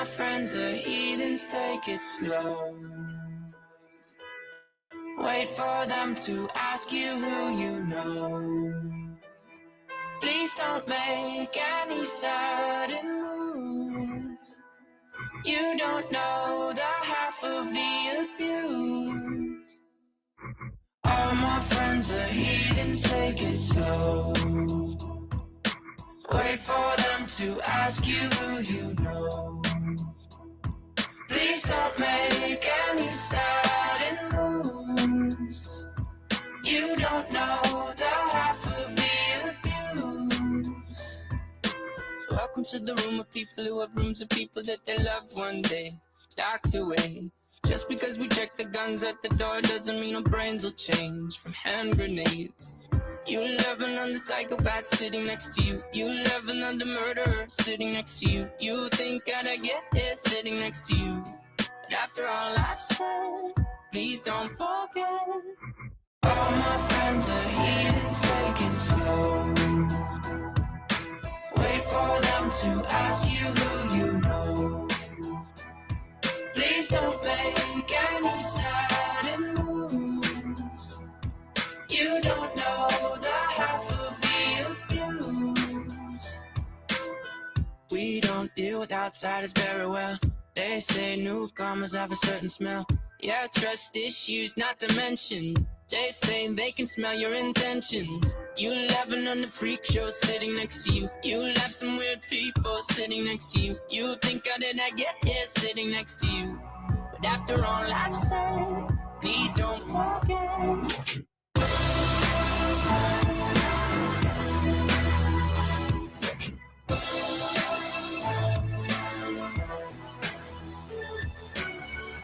my friends are heathens, take it slow. Wait for them to ask you who you know. Please don't make any sudden moves. You don't know the half of the abuse. All my friends are heathens, take it slow. Wait for them to ask you who you know. Please don't make any sudden moves. You don't know the half of the abuse. So welcome to the room of people who have rooms of people that they love one day docked away. Just because we check the guns at the door doesn't mean our brains will change from hand grenades. You love another psychopath sitting next to you. You love another murderer sitting next to you. You think I'd get here sitting next to you. But after all I've said, please don't forget. All my friends are heathens, take it slow. Wait for them to ask you who you know. Please don't make any sudden moves. You don't know the half of the abuse. We don't deal with outsiders very well. They say newcomers have a certain smell. Yeah, trust issues not to mention. They say they can smell your intentions. You laughing on the freak show sitting next to you. You laugh some weird people sitting next to you. You think how did I get here sitting next to you? But after all I've said, please don't forget.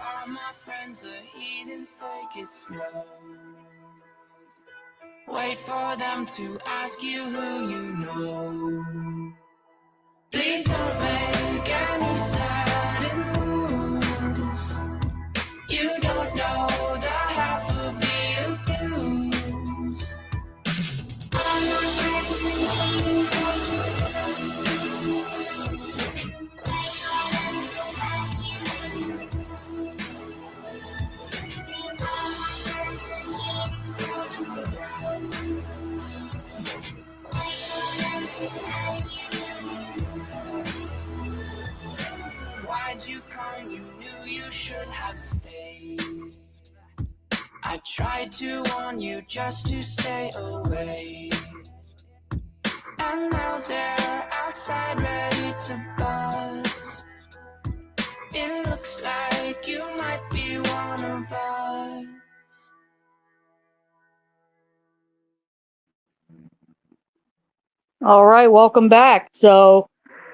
All my friends are heathens, take it slow. Wait for them to ask you who you know. Please don't make any sudden moves. You don't know the half of the abuse. All my friends are heathens, take it slow. Wait for them to ask you who you know. All my friends are heathens, take it slow. Why'd you come? You knew you should have stayed. I tried to warn you just to stay away. And now they're outside ready to buzz. It looks like you might be one of us. All right, welcome back. So,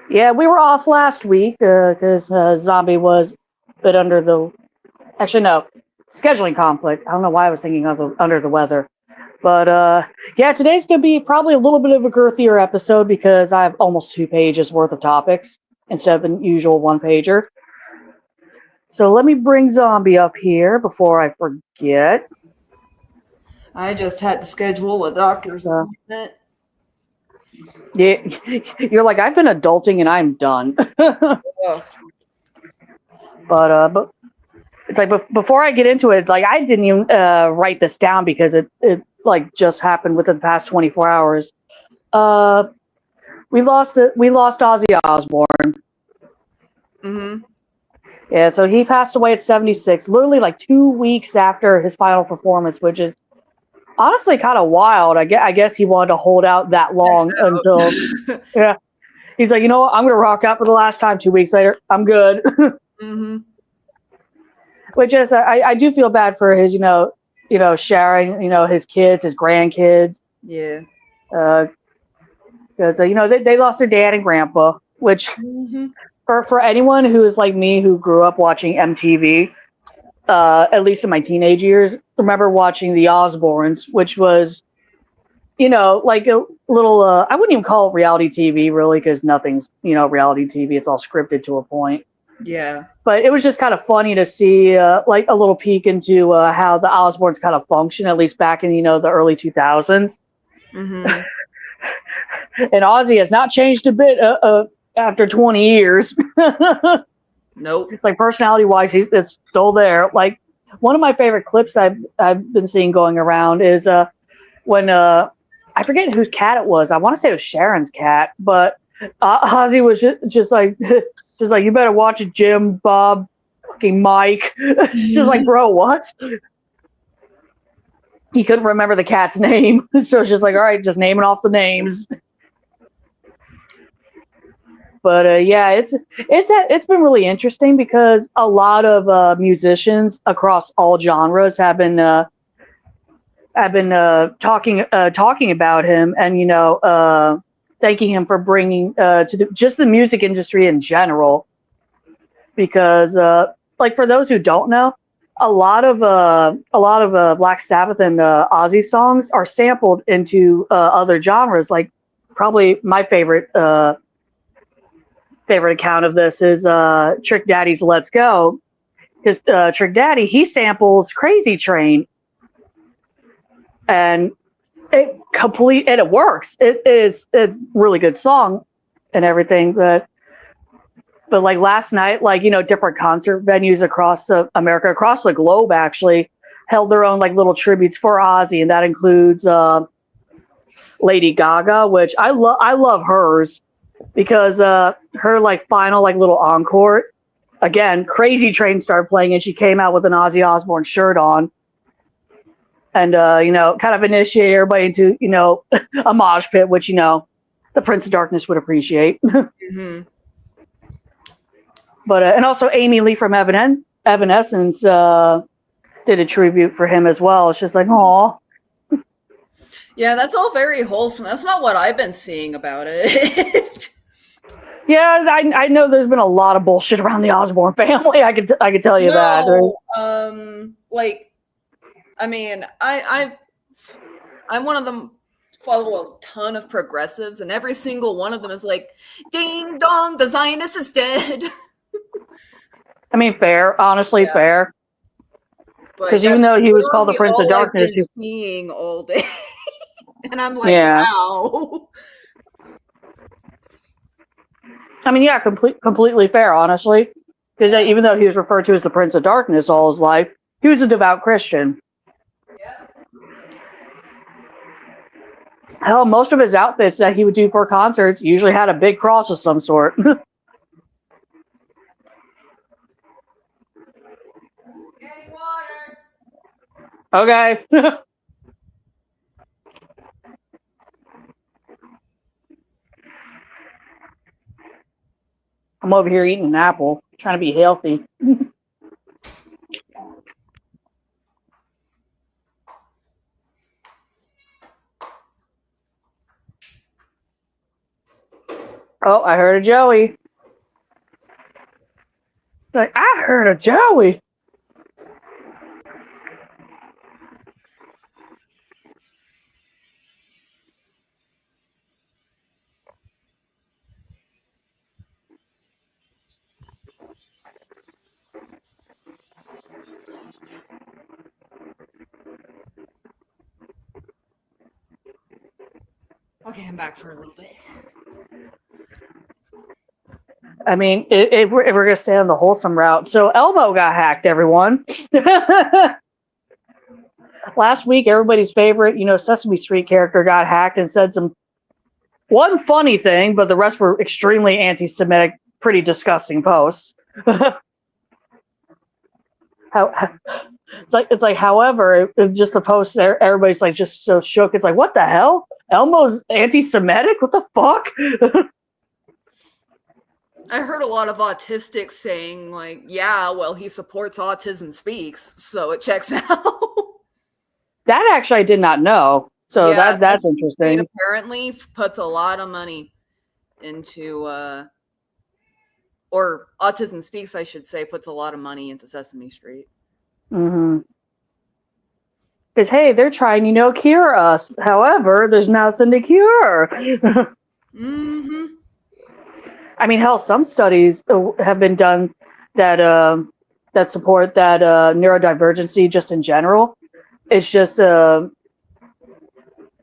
yeah, we were off last week because Zombie was a bit under the... Actually, no, scheduling conflict. I don't know why I was thinking of under the weather. But, yeah, today's going to be probably a little bit of a girthier episode because I have almost 2 pages worth of topics instead of the usual 1-pager. So let me bring Zombie up here before I forget. I just had to schedule a doctor's appointment. Yeah, you're like, I've been adulting and I'm done. But it's like before I get into it, it's like I didn't even write this down because it like just happened within the past 24 hours. We lost Ozzy Osbourne. Mm-hmm. Yeah, so he passed away at 76, literally like 2 weeks after his final performance, which is honestly kind of wild. I guess he wanted to hold out that long until yeah. He's like, you know what? I'm gonna rock out for the last time. 2 weeks later, I'm good. Mm-hmm. Which is, I do feel bad for his, sharing, his kids, his grandkids. Yeah. Because they lost their dad and grandpa. Which for anyone who is like me, who grew up watching MTV. At least in my teenage years, remember watching the Osbournes, which was, like a little, I wouldn't even call it reality TV, really, because nothing's, reality TV. It's all scripted to a point. Yeah. But it was just kind of funny to see, like, a little peek into how the Osbournes kind of function, at least back in, the early 2000s. Mm-hmm. And Ozzy has not changed a bit after 20 years. Nope. It's like personality-wise, it's still there. Like one of my favorite clips I've been seeing going around is when I forget whose cat it was. I want to say it was Sharon's cat, but Ozzy was just like just like, you better watch it, Jim, Bob, fucking Mike. Just like, bro, what? He couldn't remember the cat's name, so it's just like, all right, just naming off the names. But yeah, it's been really interesting because a lot of musicians across all genres have been talking about him, and thanking him for bringing to just the music industry in general. Because like for those who don't know, a lot of Black Sabbath and Ozzy songs are sampled into other genres. Like probably my favorite account of this is Trick Daddy's "Let's Go." Because Trick Daddy, he samples Crazy Train, and it works. It's a really good song and everything, but like last night, like, different concert venues across America, across the globe, actually held their own like little tributes for Ozzy, and that includes Lady Gaga, which I love hers because her like final like little encore, again, Crazy Train started playing and she came out with an Ozzy Osbourne shirt on, and kind of initiate everybody into a mosh pit, which the Prince of Darkness would appreciate. Mm-hmm. But and also Amy Lee from Evanescence did a tribute for him as well. It's just like, aw. Yeah, that's all very wholesome. That's not what I've been seeing about it. Yeah, I know there's been a lot of bullshit around the Osbourne family. I could tell you that. Like, I mean, I'm one of them. Follow a ton of progressives, and every single one of them is like, "Ding dong, the Zionist is dead." I mean, fair. Honestly, fair. Because even though he was called the Prince of Darkness, I've been seeing all day, and I'm like, yeah. wow. I mean, yeah, completely fair, honestly. Because even though he was referred to as the Prince of Darkness all his life, he was a devout Christian. Yeah. Hell, most of his outfits that he would do for concerts usually had a big cross of some sort. Getting water. Okay. I'm over here eating an apple, trying to be healthy. Oh, I heard a Joey. Like, I heard a Joey. Okay, I'm back for a little bit. I mean, if we're going to stay on the wholesome route. So Elmo got hacked, everyone. Last week, everybody's favorite, Sesame Street character got hacked and said one funny thing, but the rest were extremely anti-Semitic, pretty disgusting posts. It's like, however, just the post there, everybody's like just so shook. It's like, what the hell? Elmo's anti-Semitic? What the fuck? I heard a lot of autistics saying, like, yeah, well, he supports Autism Speaks, so it checks out. That actually I did not know. So yeah, that's interesting. Street apparently puts a lot of money into, or Autism Speaks, I should say, puts a lot of money into Sesame Street. Mm-hmm. Because, hey, they're trying, cure us. However, there's nothing to cure. Mm-hmm. I mean, hell, some studies have been done that support that neurodivergency just in general. It's just I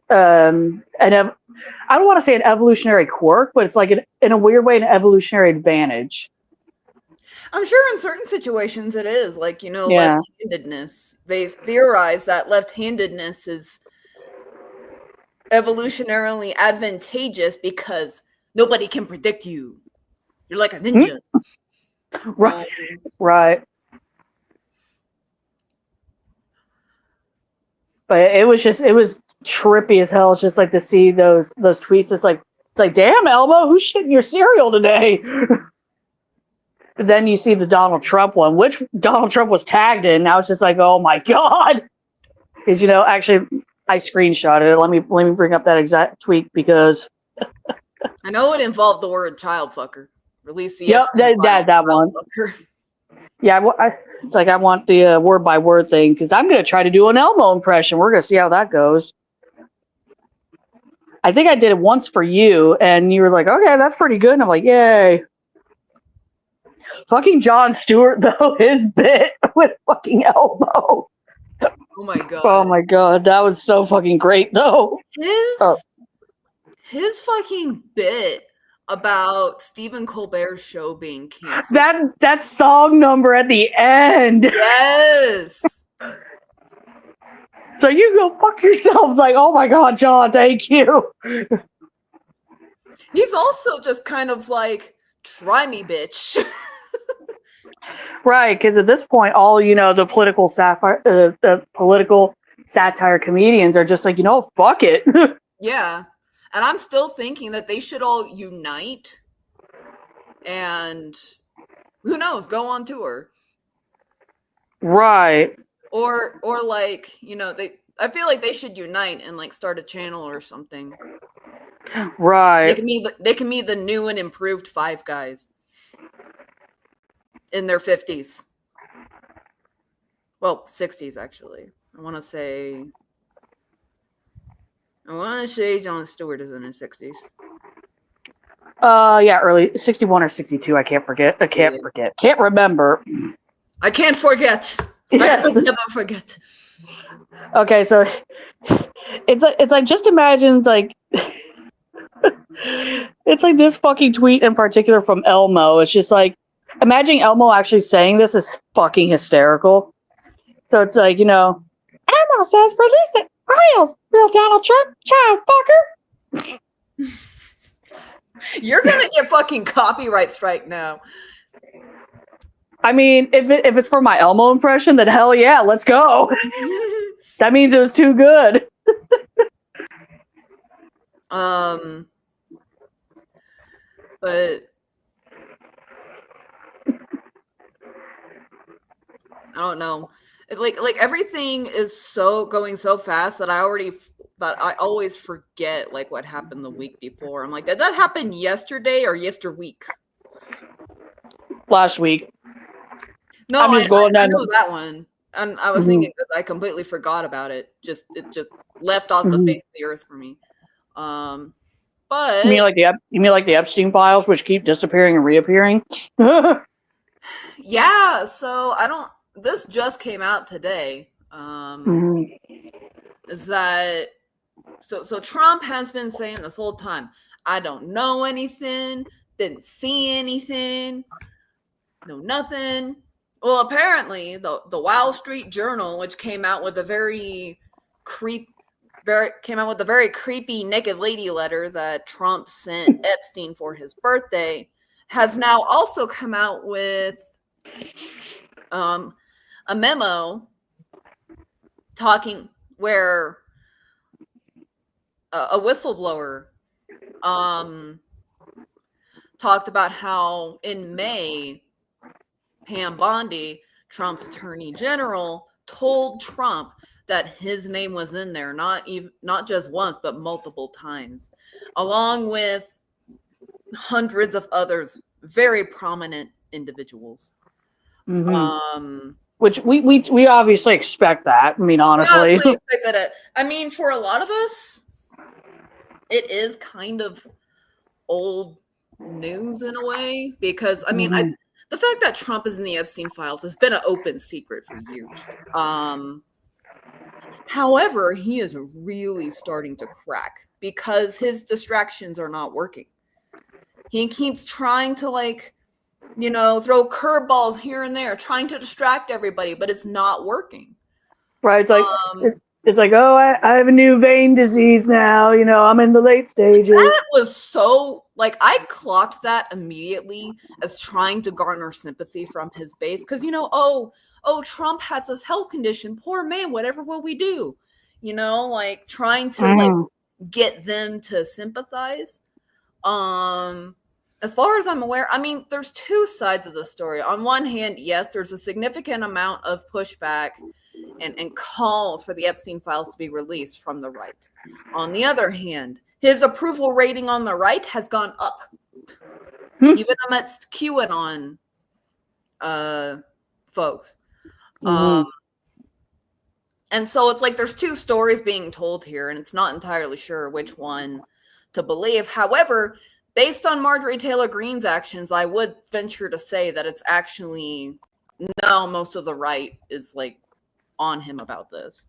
don't want to say an evolutionary quirk, but it's like in a weird way an evolutionary advantage. I'm sure in certain situations it is, like, Yeah. left-handedness. They've theorized that left-handedness is evolutionarily advantageous because nobody can predict you. You're like a ninja. Right. Right. But it was trippy as hell. It's just like to see those tweets. It's like, damn, Elmo, who's shitting your cereal today? But then you see the Donald Trump one, which Donald Trump was tagged in. Now it's just like, oh my god. Because actually, I screenshotted it. Let me bring up that exact tweet because I know it involved the word child fucker. Release the yep, that one. Fucker. Yeah, it's like I want the word by word thing because I'm gonna try to do an Elmo impression. We're gonna see how that goes. I think I did it once for you, and you were like, "Okay, that's pretty good." And I'm like, "Yay!" Fucking Jon Stewart though, his bit with fucking Elmo. Oh my god. Oh my god, that was so fucking great though. His fucking bit about Stephen Colbert's show being canceled. That song number at the end. Yes. So you go fuck yourself. Like, oh my god, John, thank you. He's also just kind of like, try me, bitch. Right, because at this point, all the political satire comedians are just like, fuck it. Yeah, and I'm still thinking that they should all unite, and who knows, go on tour. Right. Or like, I feel like they should unite and like start a channel or something. Right. They can be the new and improved Five Guys. In their 50s. Well, 60s actually. I want to say Jon Stewart is in his 60s. Yeah, early 61 or 62. I can't forget. Can't remember. I can't forget. Yes. I could never forget. Okay, so it's like just imagine like it's like this fucking tweet in particular from Elmo. It's just like imagine Elmo actually saying this is fucking hysterical. So it's like, Elmo says, release it. Real Donald Trump, child fucker. You're gonna get fucking copyright strike now. I mean, if it's for my Elmo impression, then hell yeah, let's go. That means it was too good. But I don't know. Like everything is going so fast that I always forget like what happened the week before. I'm like, did that happen yesterday or yesterweek? Last week. No, I know that one, and I was thinking that I completely forgot about it. It just left off the face of the earth for me. But you mean like the Epstein Files, which keep disappearing and reappearing? Yeah. So this just came out today. Is that so Trump has been saying this whole time, I don't know anything, didn't see anything, know nothing. Well, apparently the Wall Street Journal, which came out with a very creepy naked lady letter that Trump sent Epstein for his birthday, has now also come out with a memo talking where a whistleblower talked about how in May Pam Bondi, Trump's attorney general, told Trump that his name was in there, not just once, but multiple times, along with hundreds of others, very prominent individuals. Which we obviously expect that. I mean, honestly. I mean, for a lot of us, it is kind of old news in a way, because I mean, the fact that Trump is in the Epstein Files has been an open secret for years. However, he is really starting to crack because his distractions are not working. He keeps trying to like throw curveballs here and there, trying to distract everybody, but it's not working. Right. It's like, it's like, oh, I have a new vein disease now. I'm in the late stages. That was so, I clocked that immediately as trying to garner sympathy from his base. Because, Trump has this health condition. Poor man, whatever will we do? Trying to, get them to sympathize. As far as I'm aware, there's two sides of the story. On one hand, yes, there's a significant amount of pushback and calls for the Epstein Files to be released from the right. On the other hand, his approval rating on the right has gone up, even amidst QAnon folks. And so it's like there's two stories being told here, and it's not entirely sure which one to believe. However, based on Marjorie Taylor Greene's actions, I would venture to say that it's actually now most of the right is on him about this.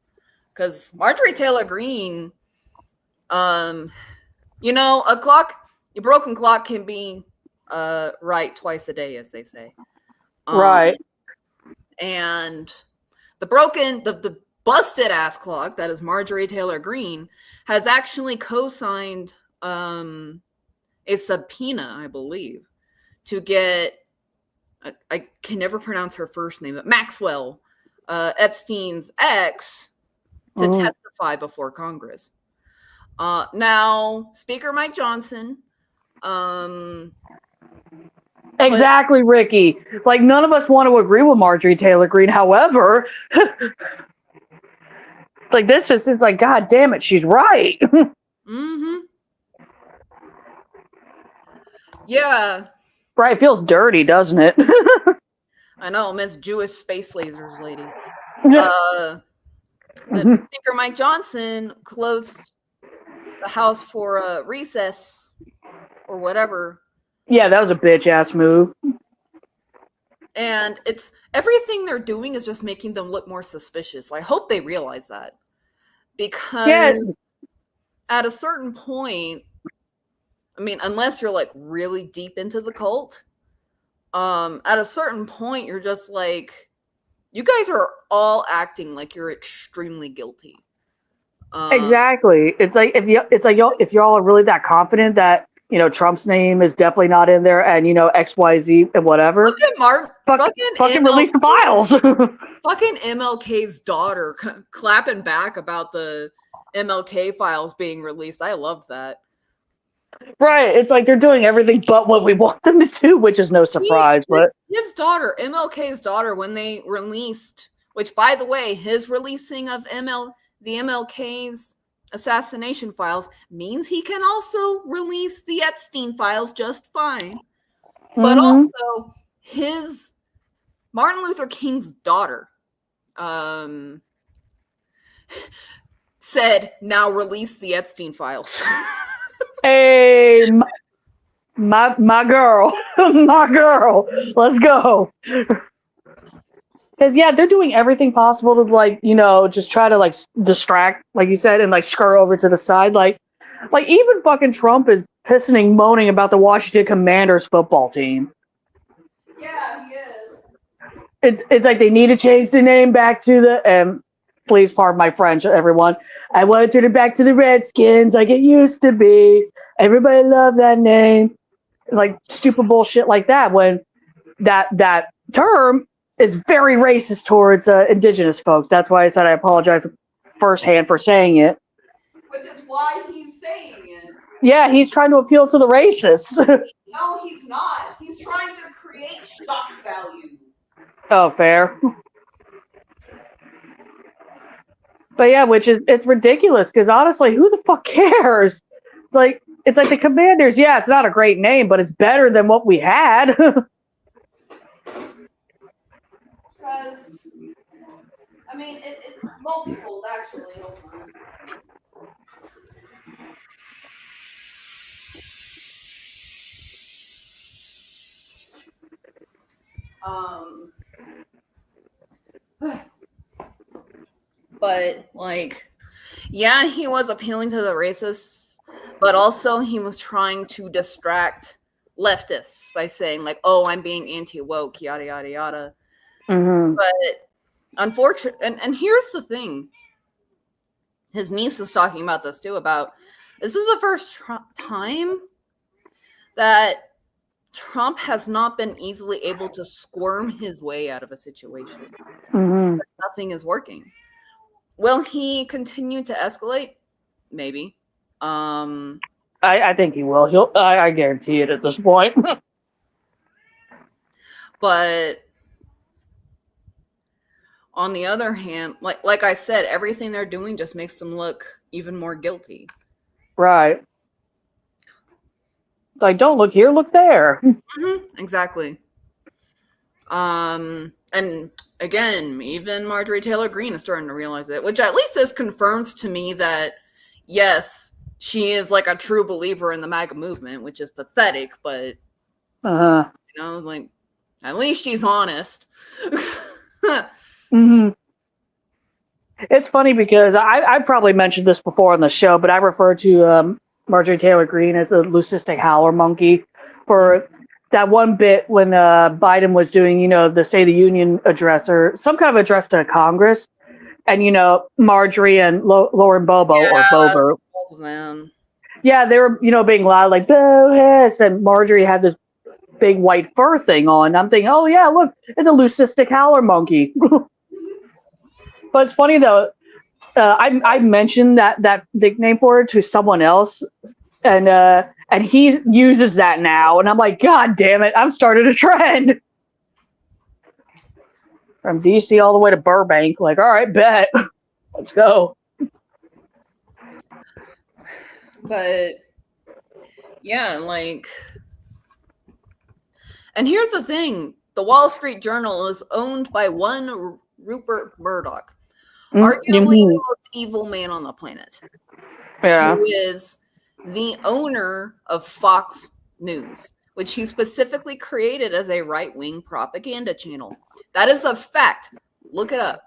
Because Marjorie Taylor Greene, a broken clock can be right twice a day, as they say. Right. And the busted ass clock, that is Marjorie Taylor Greene, has actually co-signed a subpoena, I believe, to get, I can never pronounce her first name, but Maxwell, Epstein's ex, to testify before Congress. Now, Speaker Mike Johnson, exactly, Ricky. None of us want to agree with Marjorie Taylor Greene. However, this is, it's like, God damn it, she's right. Yeah. Right, it feels dirty, doesn't it? I know, Miss Jewish Space Lasers lady. Speaker Mike Johnson closed the House for a recess or whatever. Yeah, that was a bitch-ass move. And it's everything they're doing is just making them look more suspicious. I hope they realize that. Because at a certain point, unless you're really deep into the cult, at a certain point you're just you guys are all acting like you're extremely guilty. Exactly. It's like if y'all are really that confident that Trump's name is definitely not in there, and XYZ and whatever. Fucking release the files. Fucking MLK's daughter clapping back about the MLK files being released. I loved that. Right. It's like they're doing everything but what we want them to do, which is no surprise. But his daughter, MLK's daughter, when they released, which by the way, his releasing of the MLK's assassination files means he can also release the Epstein files just fine. But also his Martin Luther King's daughter said, now release the Epstein files. Hey, my girl, my girl, let's go. Because they're doing everything possible to just try to distract, like you said, and scurry over to the side. Like even fucking Trump is pissing and moaning about the Washington Commanders football team. Yeah, he is. It's like they need to change the name back to the please pardon my French, everyone. I want to turn it back to the Redskins like it used to be. Everybody loved that name. Stupid bullshit like that, when that term is very racist towards indigenous folks. That's why I said I apologize firsthand for saying it. Which is why he's saying it. Yeah, he's trying to appeal to the racists. No, he's not. He's trying to create shock value. Oh, fair. But yeah, it's ridiculous, because honestly, who the fuck cares? It's like the Commanders. Yeah, it's not a great name, but it's better than what we had. Because, it's multifold, actually. But he was appealing to the racists, but also he was trying to distract leftists by saying like, "Oh, I'm being anti-woke," yada yada yada. Mm-hmm. But unfortunately, and here's the thing: his niece is talking about this too. About this is the first time that Trump has not been easily able to squirm his way out of a situation. Mm-hmm. Nothing is working. Will he continue to escalate? Maybe. I think he will. I guarantee it at this point. But on the other hand, like I said, everything they're doing just makes them look even more guilty. Right. Like, don't look here, look there. Mm-hmm, exactly. And again, even Marjorie Taylor Greene is starting to realize it, which at least this confirms to me that, yes, she is like a true believer in the MAGA movement, which is pathetic, but, like, at least she's honest. Mm-hmm. It's funny because I probably mentioned this before on the show, but I refer to Marjorie Taylor Greene as a leucistic howler monkey for that one bit when Biden was doing, the State of the Union address or some kind of address to Congress. And, Marjorie and Lauren Bobo or Bobo. Both of them. Yeah, they were, being loud, like, boo hiss. And Marjorie had this big white fur thing on. I'm thinking, oh, yeah, look, it's a leucistic howler monkey. But it's funny, though. I mentioned that nickname for it to someone else, and he uses that now. And I'm like, God damn it, I've started a trend. From DC all the way to Burbank. Like, all right, bet. Let's go. But yeah, like, and here's the thing: the Wall Street Journal is owned by one Rupert Murdoch, arguably the most evil man on the planet. Yeah. Who is the owner of Fox News, which he specifically created as a right-wing propaganda channel. That is a fact. Look it up.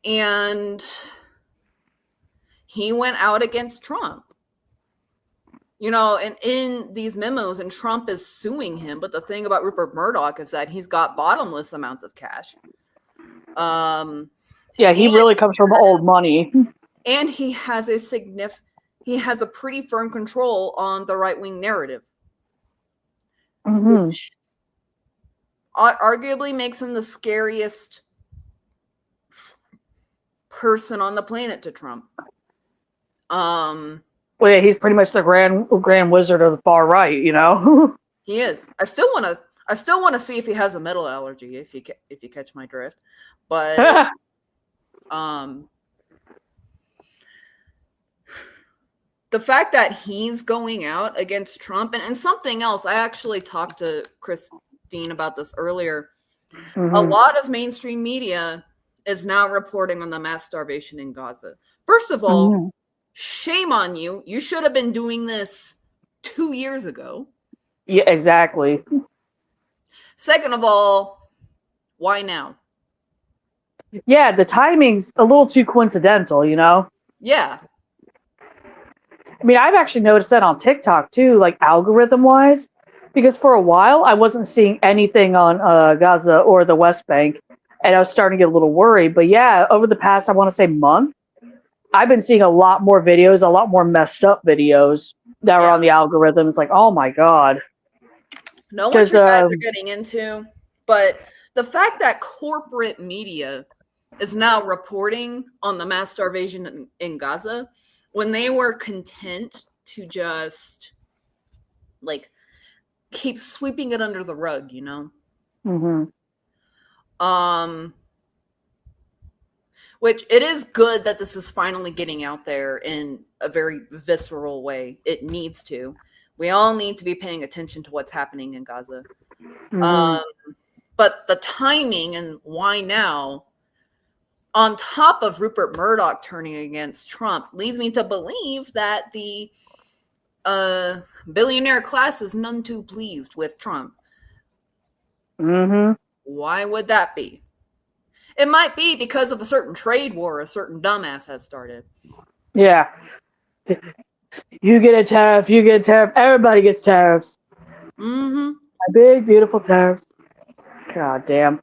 And he went out against Trump. And in these memos, and Trump is suing him. But the thing about Rupert Murdoch is that he's got bottomless amounts of cash. Yeah, he really comes from old money. And he has a pretty firm control on the right-wing narrative. Which arguably makes him the scariest person on the planet to Trump. Well, yeah, he's pretty much the grand wizard of the far right, He is. I still want to see if he has a metal allergy, if you catch my drift. But the fact that he's going out against Trump and something else, I actually talked to Christine about this earlier. A lot of mainstream media is now reporting on the mass starvation in Gaza. First of all, shame on you. You should have been doing this 2 years ago. Yeah, exactly. Second of all, why now? Yeah, the timing's a little too coincidental, Yeah. I mean, I've actually noticed that on TikTok too, like algorithm-wise, because for a while I wasn't seeing anything on Gaza or the West Bank, and I was starting to get a little worried. But yeah, over the past, I want to say month, I've been seeing a lot more videos, a lot more messed up videos that are on the algorithm. It's like, oh my God. Know what you guys are getting into, but the fact that corporate media is now reporting on the mass starvation in Gaza when they were content to just like keep sweeping it under the rug, which it is good that this is finally getting out there in a very visceral way. It needs to. We all need to be paying attention to what's happening in Gaza. But the timing and why now, on top of Rupert Murdoch turning against Trump, leads me to believe that the billionaire class is none too pleased with Trump. Why would that be? It might be because of a certain trade war a certain dumbass has started. Yeah. You get a tariff, you get a tariff, everybody gets tariffs. Mm-hmm. My big, beautiful tariffs. God damn.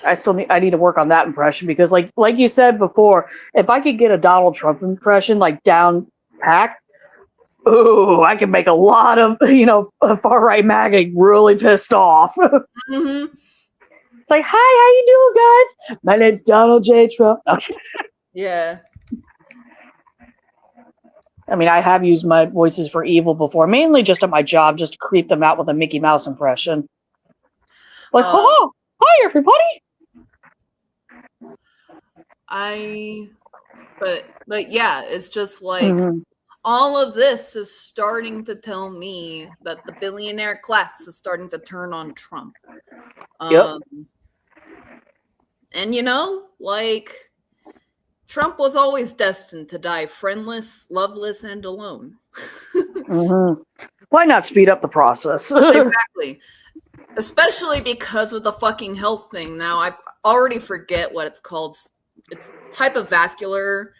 I need to work on that impression because like you said before, if I could get a Donald Trump impression like down packed, ooh, I can make a lot of, far right MAGA really pissed off. Mm-hmm. It's like, hi, how you doing, guys? My name's Donald J. Trump. Okay. Yeah. I mean, I have used my voices for evil before, mainly just at my job, just to creep them out with a Mickey Mouse impression. Like, oh, hi, everybody. But yeah, it's just like all of this is starting to tell me that the billionaire class is starting to turn on Trump. Yep. And like Trump was always destined to die friendless, loveless, and alone. Why not speed up the process? Exactly. Especially because of the fucking health thing. Now I already forget what it's called. It's type of vascular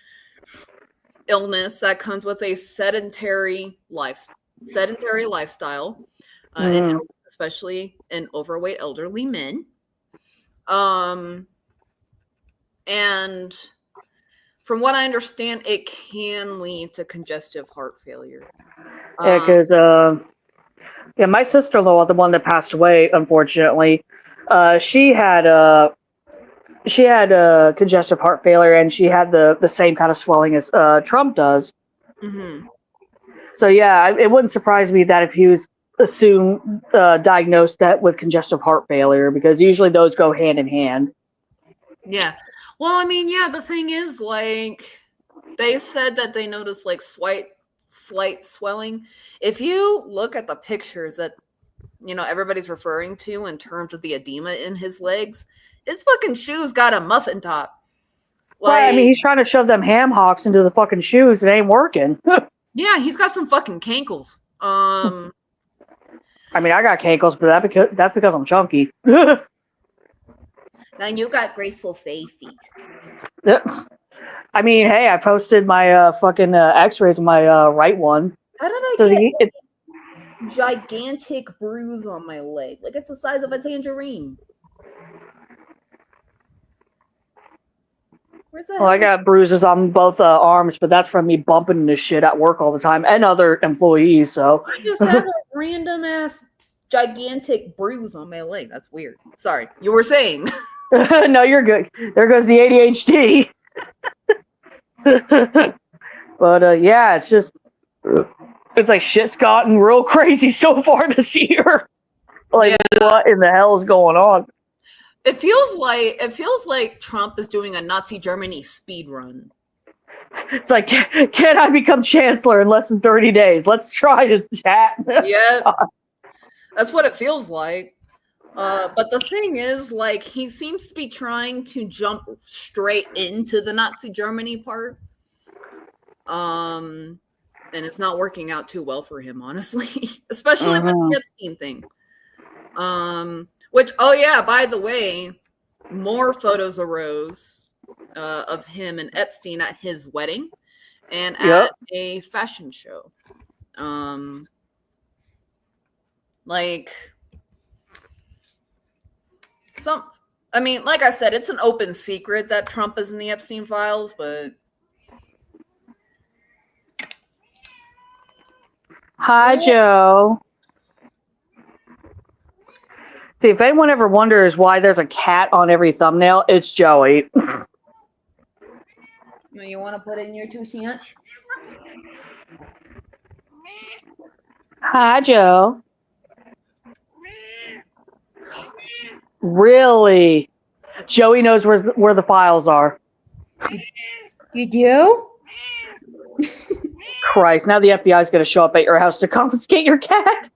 illness that comes with a sedentary lifestyle, and especially in overweight elderly men. And from what I understand, it can lead to congestive heart failure. Yeah, because my sister-in-law, the one that passed away, unfortunately, she had congestive heart failure, and she had the same kind of swelling as Trump does. Mm-hmm. So yeah, it wouldn't surprise me that if he was soon diagnosed with congestive heart failure, because usually those go hand in hand. Yeah. Well, I mean, yeah, the thing is, like, they said that they noticed, like, slight swelling. If you look at the pictures that, everybody's referring to in terms of the edema in his legs, his fucking shoes got a muffin top. Like, well, I mean, he's trying to shove them ham hocks into the fucking shoes. It ain't working. Yeah, he's got some fucking cankles. I mean, I got cankles, but that's because I'm chunky. Now you got graceful fey feet. I mean, hey, I posted my fucking X-rays of my right one. How did I get a gigantic bruise on my leg? Like it's the size of a tangerine. Well, I got bruises on both arms, but that's from me bumping this shit at work all the time and other employees. So I just have a random ass gigantic bruise on my leg. That's weird. Sorry, you were saying. No, you're good. There goes the ADHD. But yeah, it's like shit's gotten real crazy so far this year. Like, what in the hell is going on? It feels like Trump is doing a Nazi Germany speed run. It's like, can I become chancellor in less than 30 days? Let's try to chat. Yeah, that's what it feels like. But the thing is, like, he seems to be trying to jump straight into the Nazi Germany part. And it's not working out too well for him, honestly. Especially with the Epstein thing. Which, oh yeah, by the way, more photos arose of him and Epstein at his wedding and at a fashion show. Like I said, it's an open secret that Trump is in the Epstein Files, but hi, Joe. See, if anyone ever wonders why there's a cat on every thumbnail, it's Joey. You want to put in your 2 cents? Hi, Joe. Really? Joey knows where the files are. You do? Christ, now the FBI is going to show up at your house to confiscate your cat.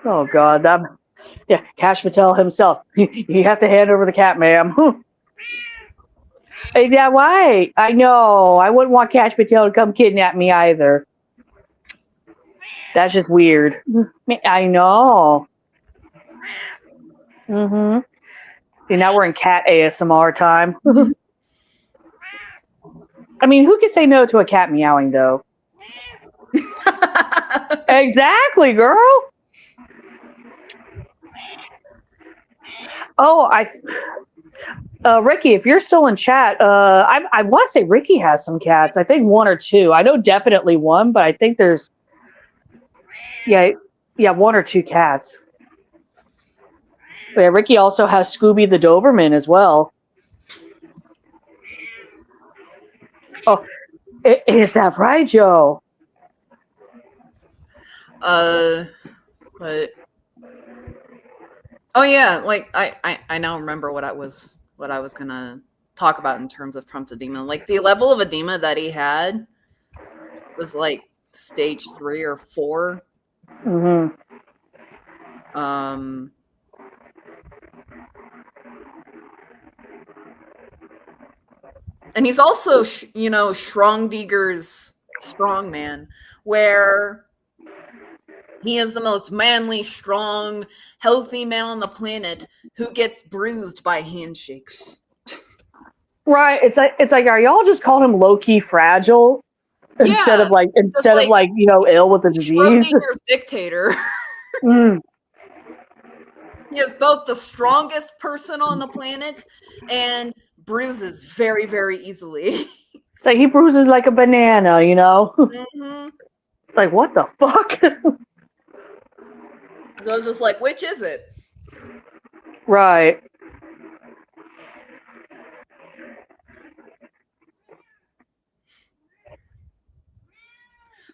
Oh, God. Kash Patel himself. You have to hand over the cat, ma'am. Yeah, why? I know. I wouldn't want Kash Patel to come kidnap me either. That's just weird. I know. See, now we're in cat ASMR time. I mean, who can say no to a cat meowing, though? Exactly, girl. Oh, Ricky, if you're still in chat, I want to say Ricky has some cats. I think one or two. I know definitely one, but I think there's, yeah, one or two cats. But yeah, Ricky also has Scooby the Doberman as well. Oh, is that right, Joe? But oh yeah, like I now remember what I was gonna talk about in terms of Trump's edema. Like the level of edema that he had was like stage 3 or 4. Mm-hmm. And he's also, Schrödinger's strongman, where he is the most manly, strong, healthy man on the planet who gets bruised by handshakes. Right. It's like, are y'all just calling him low key fragile instead of ill with the disease? Schrödinger's dictator. Mm. He is both the strongest person on the planet and bruises very, very easily. Like he bruises like a banana, you know? Mm-hmm. Like, what the fuck? So I was just like, which is it? Right.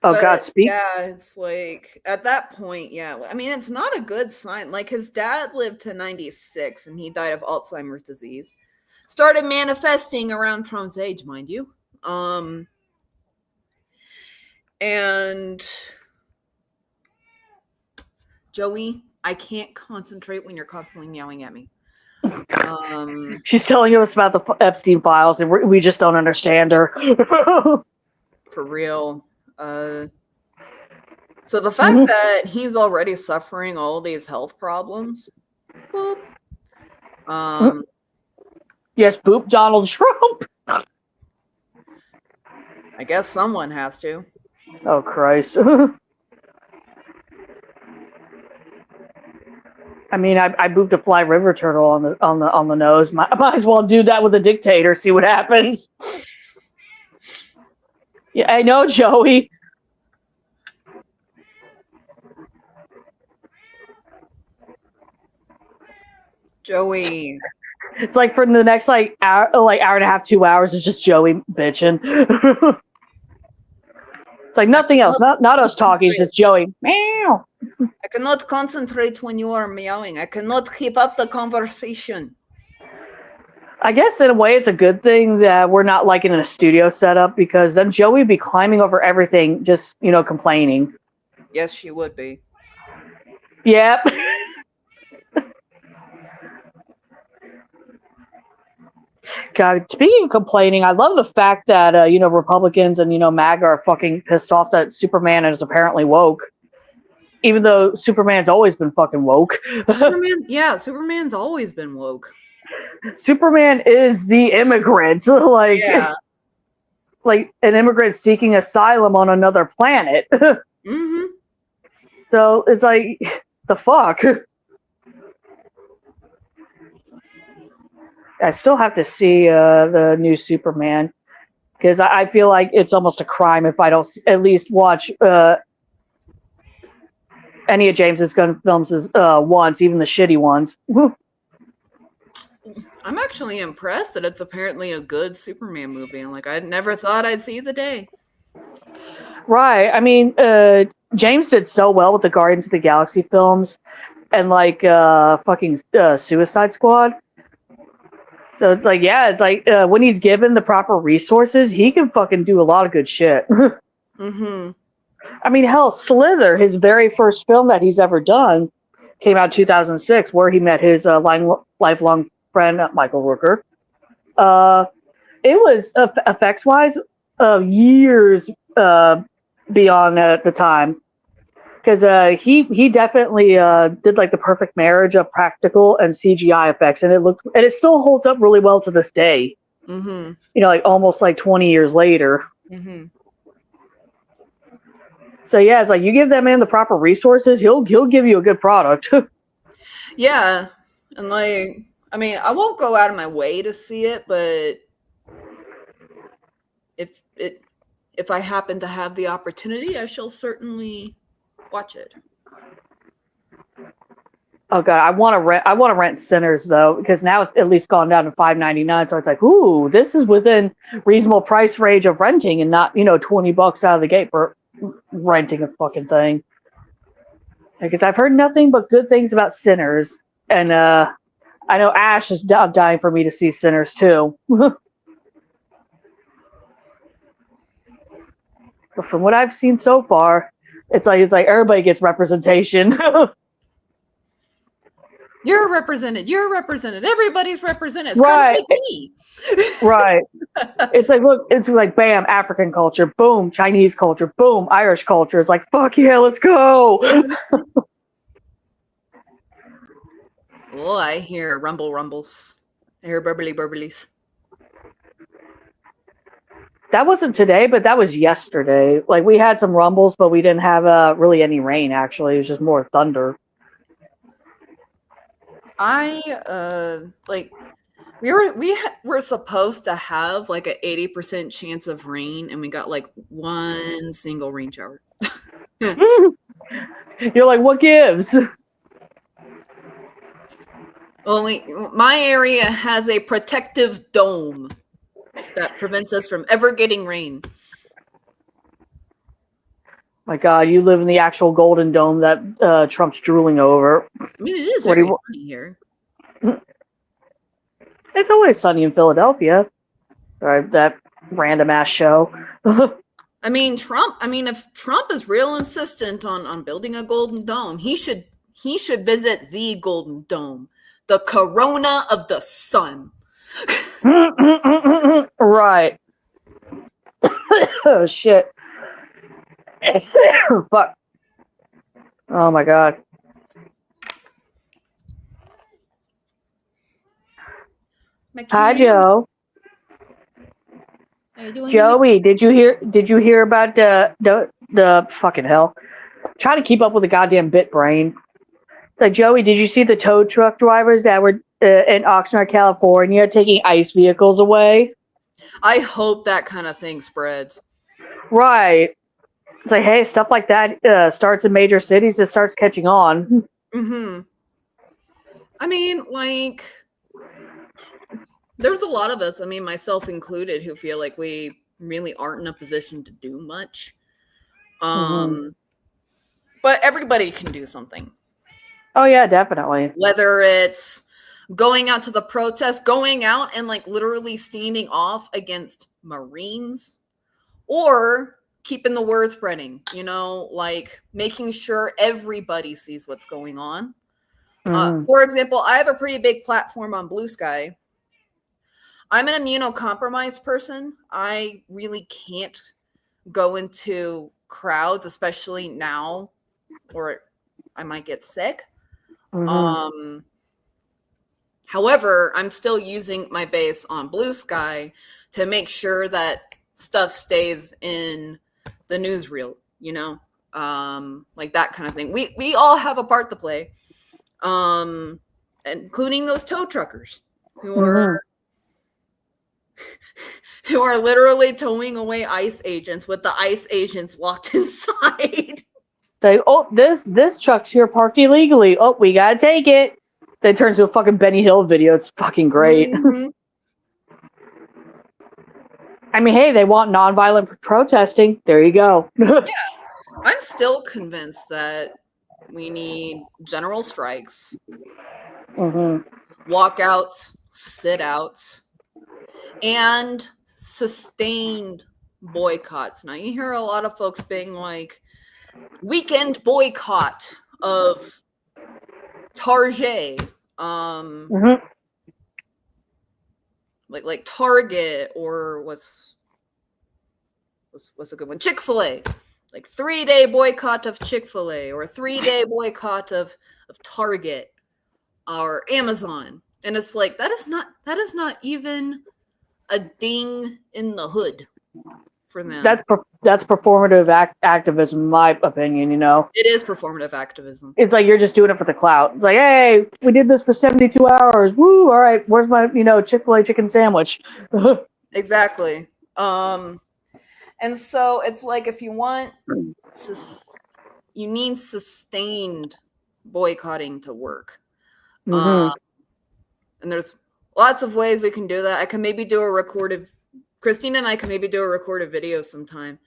Oh, God, speak. Yeah, it's like, at that point, yeah. I mean, it's not a good sign. Like, his dad lived to 96, and he died of Alzheimer's disease. Started manifesting around Trump's age, mind you. And Joey, I can't concentrate when you're constantly meowing at me. She's telling us about the Epstein Files, and we just don't understand her. For real. So the fact that he's already suffering all these health problems. Boop. Yes, boop Donald Trump. I guess someone has to. Oh, Christ. I mean, I booped a fly river turtle on the nose. Might as well do that with a dictator. See what happens. Yeah, I know, Joey. Joey. It's like for the next hour and a half, 2 hours, it's just Joey bitching. It's like nothing else, not us talking. It's just Joey. Meow. I cannot concentrate when you are meowing. I cannot keep up the conversation. I guess in a way it's a good thing that we're not like in a studio setup, because then Joey would be climbing over everything, just, complaining. Yes, she would be. Yep. God, speaking of complaining, I love the fact that, Republicans and, MAGA are fucking pissed off that Superman is apparently woke. Even though Superman's always been fucking woke. Superman's always been woke. Superman is the immigrant. Like an immigrant seeking asylum on another planet. Mm-hmm. So it's like, the fuck? I still have to see the new Superman, because I feel like it's almost a crime if I don't at least watch any of James's Gunn films once, even the shitty ones. I'm actually impressed that it's apparently a good Superman movie. Like, I never thought I'd see the day. Right. I mean, James did so well with the Guardians of the Galaxy films and fucking Suicide Squad. So it's like, when he's given the proper resources, he can fucking do a lot of good shit. Mm-hmm. I mean, hell, Slither, his very first film that he's ever done, came out in 2006, where he met his lifelong friend, Michael Rooker. It was, effects-wise, years beyond the time. Because he definitely did the perfect marriage of practical and CGI effects, and it still holds up really well to this day. Mm-hmm. Like almost like 20 years later. Mm-hmm. So yeah, it's like you give that man the proper resources, he'll give you a good product. Yeah, and like, I mean, I won't go out of my way to see it, but if I happen to have the opportunity, I shall certainly watch it. Oh god, I want to rent Sinners though, because now it's at least gone down to $5.99. So it's like, ooh, this is within reasonable price range of renting, and not $20 out of the gate for renting a fucking thing. Because I've heard nothing but good things about Sinners, and I know Ash is dying for me to see Sinners too. But from what I've seen so far, it's like everybody gets representation. You're represented. Everybody's represented. It's Right. kind of like me. Right. It's like, look, it's like, bam, African culture, boom, Chinese culture, boom, Irish culture. It's like, fuck yeah, let's go. Oh, I hear rumbles. I hear burblies. That wasn't today, but that was yesterday. Like, we had some rumbles, but we didn't have really any rain, actually. It was just more thunder. We were supposed to have like an 80% chance of rain, and we got like one single rain shower. You're like, what gives? Only my area has a protective dome that prevents us from ever getting rain. My God, you live in the actual Golden Dome that Trump's drooling over. I mean, it is very sunny here. It's always sunny in Philadelphia. Right, that random ass show. I mean, if Trump is real insistent on building a Golden Dome, he should visit the Golden Dome, the corona of the sun. Right. Oh shit. Fuck. Oh my God. Hi, Joe. How you doing, Joey, did you hear about the fucking hell? Trying to keep up with the goddamn bit brain. It's like, Joey, did you see the tow truck drivers that were in Oxnard, California, taking ICE vehicles away? I hope that kind of thing spreads. Right. It's like, hey, stuff like that starts in major cities. It starts catching on. Mm-hmm. I mean, like, there's a lot of us, I mean, myself included, who feel like we really aren't in a position to do much. But everybody can do something. Oh, yeah, definitely. Whether it's going out to the protest, going out and like literally standing off against Marines, or keeping the word spreading, like making sure everybody sees what's going on. For example, I have a pretty big platform on Blue Sky. I'm an immunocompromised person. I really can't go into crowds, especially now, or I might get sick. However, I'm still using my base on Blue Sky to make sure that stuff stays in the newsreel, like that kind of thing. We all have a part to play, including those tow truckers who are literally towing away ICE agents with the ICE agents locked inside. Say, oh, this truck's here parked illegally. Oh, we gotta take it. Then it turns to a fucking Benny Hill video. It's fucking great. I mean, hey, they want nonviolent protesting. There you go. Yeah. I'm still convinced that we need general strikes, walkouts, sit-outs, and sustained boycotts. Now, you hear a lot of folks being like, weekend boycott of Target, like Target, or what's a good one? Chick-fil-A. Like 3-day boycott of Chick-fil-A, or 3-day boycott of Target or Amazon. And it's like, that is not even a ding in the hood for them. That's performative activism, in my opinion. You know, It is performative activism. it's like you're just doing it for the clout. It's like, hey, we did this for 72 hours. Woo! All right, where's my Chick-fil-A chicken sandwich? Exactly. And so it's like if you want, you need sustained boycotting to work. Mm-hmm. And there's lots of ways we can do that. I can maybe do a recorded. Christina and I can maybe do a recorded video sometime,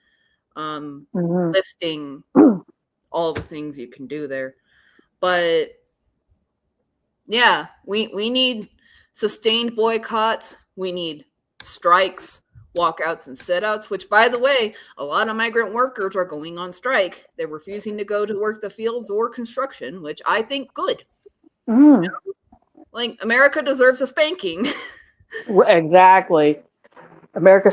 listing all the things you can do there. But yeah, we need sustained boycotts. We need strikes, walkouts, and sit-outs, which, by the way, a lot of migrant workers are going on strike. They're refusing to go to work the fields or construction, which I think good. Mm. You know? Like, America deserves a spanking. Exactly. America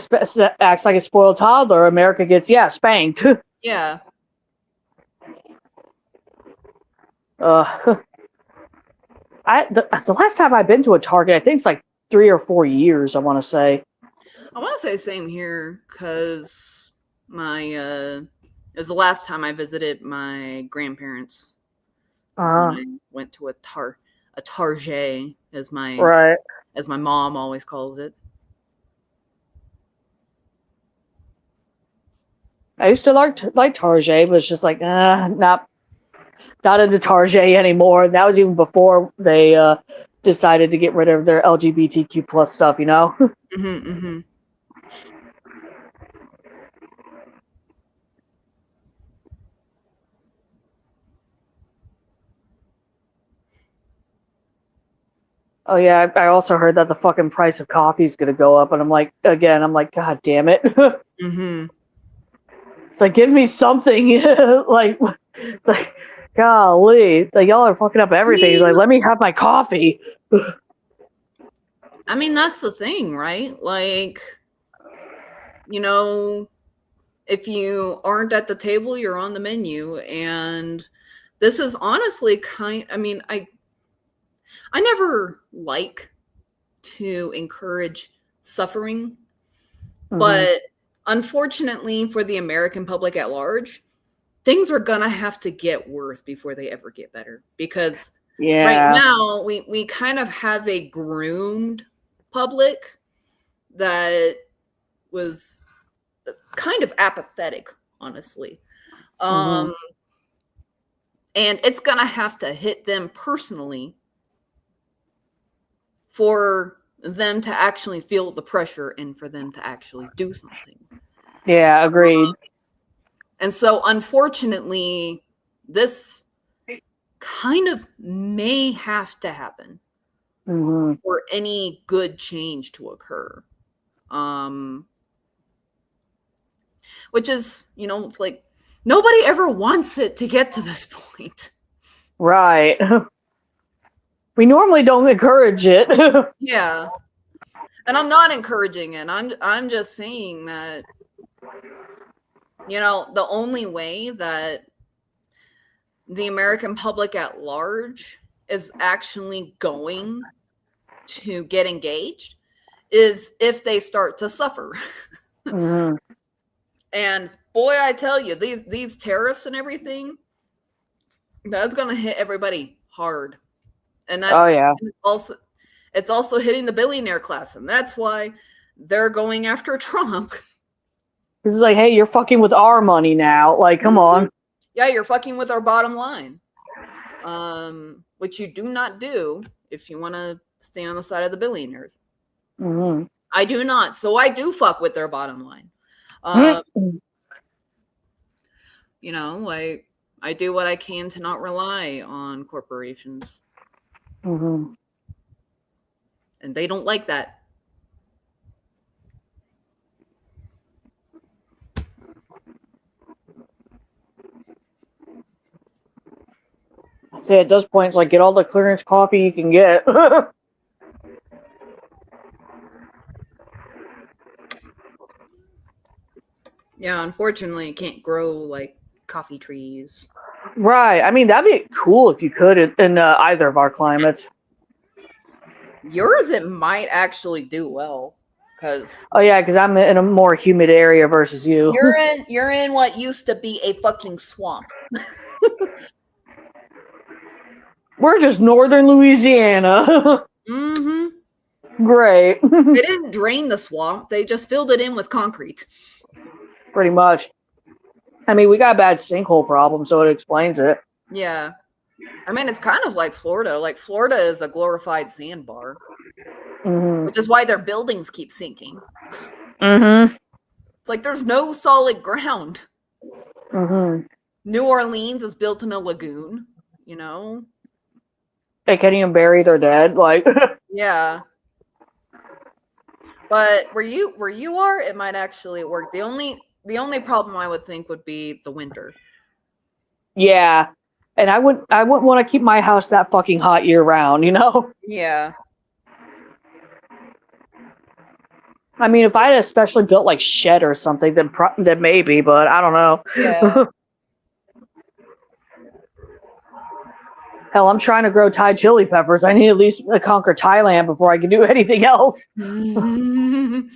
acts like a spoiled toddler. America gets, spanked. Yeah. The last time I've been to a Target, I think it's like 3 or 4 years, I want to say. I want to say same here, because it was the last time I visited my grandparents. I went to a Target, as my mom always calls it. I used to like Target, but it's just like not into Target anymore. That was even before they decided to get rid of their LGBTQ plus stuff, you know. Oh yeah, I also heard that the fucking price of coffee is gonna go up, and I'm like, God damn it. It's like, give me something. It's like, golly, it's like y'all are fucking up everything. It's like, let me have my coffee. I mean, that's the thing, right? Like, if you aren't at the table, you're on the menu, and this is honestly I never like to encourage suffering, but unfortunately for the American public at large, things are gonna have to get worse before they ever get better. Because right now we kind of have a groomed public that was kind of apathetic, honestly. And it's gonna have to hit them personally for them to actually feel the pressure and for them to actually do something. Yeah, agreed. And so, unfortunately, this kind of may have to happen for any good change to occur. Which is, it's like nobody ever wants it to get to this point. Right. We normally don't encourage it. Yeah. And I'm not encouraging it. I'm just saying that, the only way that the American public at large is actually going to get engaged is if they start to suffer. And boy, I tell you, these tariffs and everything, that's going to hit everybody hard. And that's it's also hitting the billionaire class, and that's why they're going after Trump. This is like, hey, you're fucking with our money now. Like, come on. Yeah, you're fucking with our bottom line. Which you do not do if you want to stay on the side of the billionaires. I do not. So I do fuck with their bottom line. I do what I can to not rely on corporations. And they don't like that. Yeah, at those points, like, get all the clearance coffee you can get. Yeah, unfortunately, you can't grow, like, coffee trees. Right. I mean, that'd be cool if you could in either of our climates. Yours, it might actually do well. Because Oh yeah, because I'm in a more humid area versus you. you're in what used to be a fucking swamp. We're just northern Louisiana. Mm-hmm. Great. They didn't drain the swamp; they just filled it in with concrete. Pretty much. I mean, we got a bad sinkhole problem, so it explains it. Yeah, I mean it's kind of like Florida. Like Florida is a glorified sandbar, which is why their buildings keep sinking. Mm-hmm. It's like there's no solid ground. Mm-hmm. New Orleans is built in a lagoon, you know? They can't even bury their dead. Like, Yeah. But where you are, it might actually work. The only problem I would think would be the winter. yeah. And I wouldn't want to keep my house that fucking hot year round, you know? Yeah. I mean, if I had especially built like shed or something, then maybe, but I don't know. Yeah. Hell, I'm trying to grow Thai chili peppers. I need at least to conquer Thailand before I can do anything else. Speaking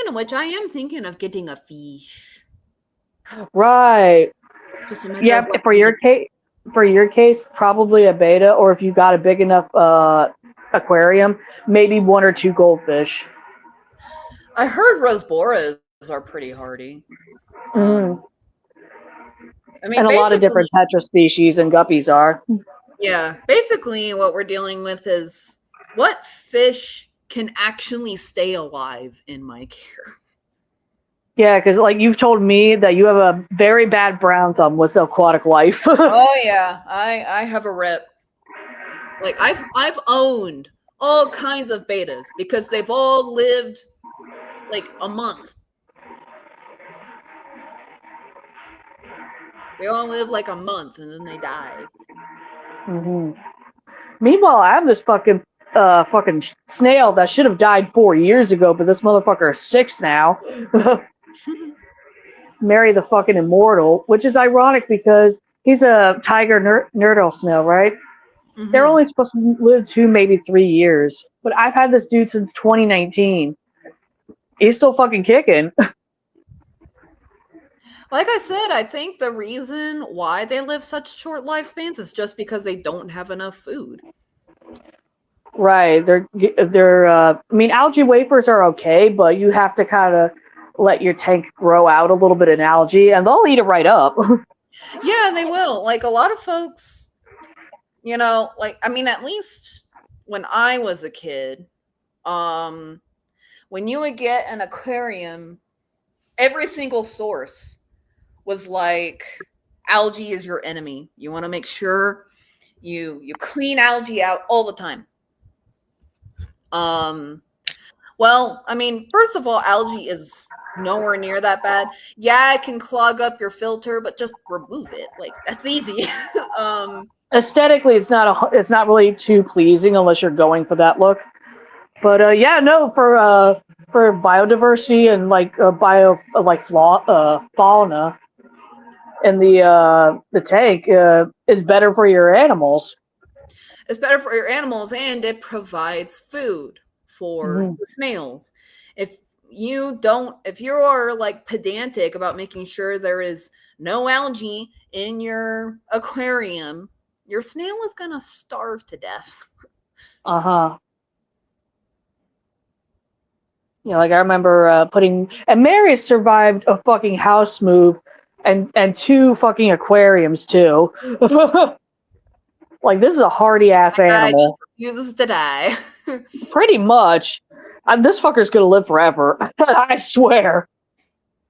of which, I am thinking of getting a fish. Right. Just a matter Yeah, of, like, for your case, probably a beta, or if you got a big enough aquarium, maybe 1 or 2 goldfish. I heard Rosboras are pretty hardy. I mean, And a lot of different tetra species and guppies are. Yeah, basically what we're dealing with is what fish can actually stay alive in my care. Yeah, because like you've told me that you have a very bad brown thumb with aquatic life. Oh yeah, I have a rep. Like I've owned all kinds of betas because they've all lived like a month. They all live like a month and then they die. Mm-hmm. Meanwhile, I have this fucking snail that should have died 4 years ago, but this motherfucker is 6 now. Marry the fucking immortal, which is ironic because he's a tiger nurdle snail, right? Mm-hmm. They're only supposed to live 2, maybe 3 years. But I've had this dude since 2019. He's still fucking kicking. Like I said, I think the reason why they live such short lifespans is just because they don't have enough food. Right. I mean, algae wafers are okay, but you have to kind of let your tank grow out a little bit in algae, and they'll eat it right up. Yeah, they will. Like a lot of folks, you know, like, I mean, at least when I was a kid, when you would get an aquarium, every single source was like, algae is your enemy. You want to make sure you clean algae out all the time. Well, I mean, first of all, algae is nowhere near that bad. Yeah, it can clog up your filter, but just remove it. Like, that's easy. Aesthetically, it's not really too pleasing unless you're going for that look. But yeah, no, for biodiversity and like fauna in the tank is better for your animals. It's better for your animals, and it provides food for the snails. If you're like pedantic about making sure there is no algae in your aquarium, your snail is gonna starve to death. Yeah, like I remember and Mary survived a fucking house move and 2 fucking aquariums too. Like, this is a hardy ass animal. Just refuses to die. Pretty much. This fucker's gonna live forever. I swear.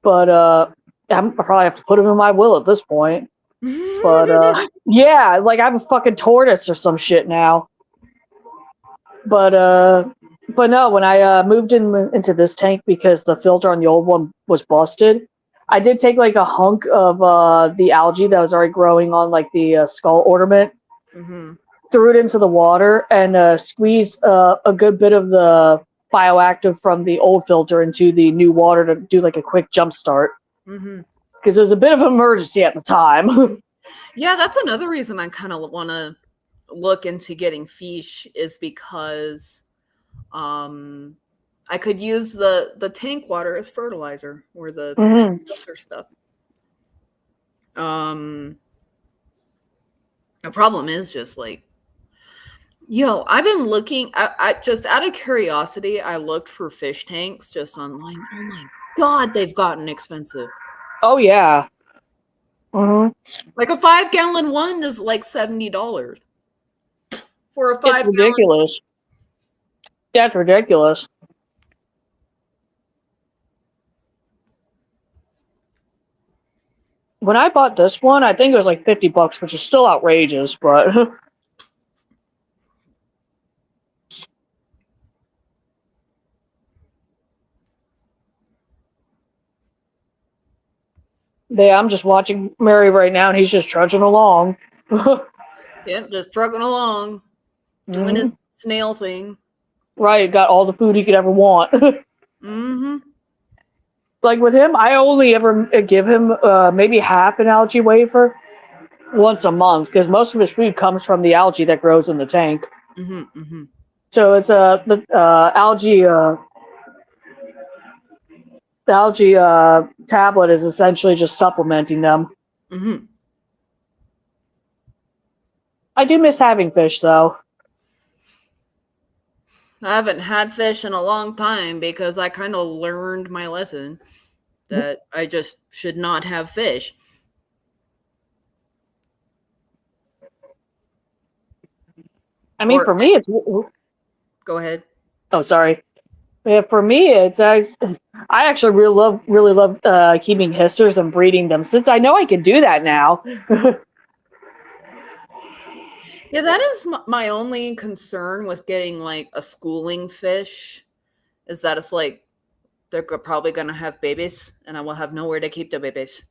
But I probably have to put him in my will at this point. But yeah, like I'm a fucking tortoise or some shit now. But no, when I moved into this tank because the filter on the old one was busted, I did take like a hunk of the algae that was already growing on like the skull ornament, threw it into the water, and squeezed a good bit of the bioactive from the old filter into the new water to do like a quick jump start. Because there was a bit of an emergency at the time. Yeah, that's another reason I kind of want to look into getting fish, is because I could use the tank water as fertilizer or the filter stuff. The problem is just like, yo, I've been looking. I just out of curiosity, I looked for fish tanks just online. Oh my god, they've gotten expensive. Oh yeah. Like a 5-gallon one is like $70 for a 5-gallon. It's ridiculous. That's ridiculous. When I bought this one, I think it was like $50, which is still outrageous, but yeah, I'm just watching Mary right now, and he's just trudging along. Yep, just trucking along, doing his snail thing. Right, got all the food he could ever want. Mm-hmm. Like with him, I only ever give him maybe half an algae wafer once a month, because most of his food comes from the algae that grows in the tank. Mm-hmm. Mm-hmm. So it's the algae tablet is essentially just supplementing them. Mm-hmm. I do miss having fish, though. I haven't had fish in a long time because I kind of learned my lesson that I just should not have fish. I mean, for me, it's... Go ahead. Oh, sorry. Yeah, for me, it's I actually really love keeping hissers and breeding them, since I know I can do that now. Yeah, that is my only concern with getting like a schooling fish, is that it's like they're probably going to have babies and I will have nowhere to keep the babies.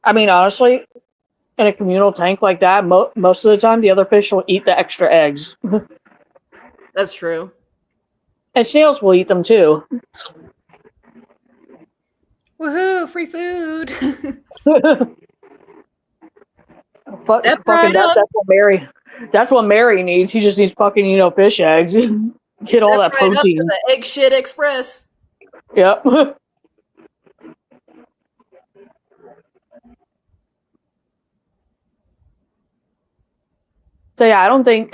I mean, honestly, in a communal tank like that, most of the time, the other fish will eat the extra eggs. That's true. And snails will eat them, too. Woohoo, free food. That's what Mary needs. She just needs fucking, fish eggs. Get all that protein. Up to the egg shit express. Yep. So yeah, I don't think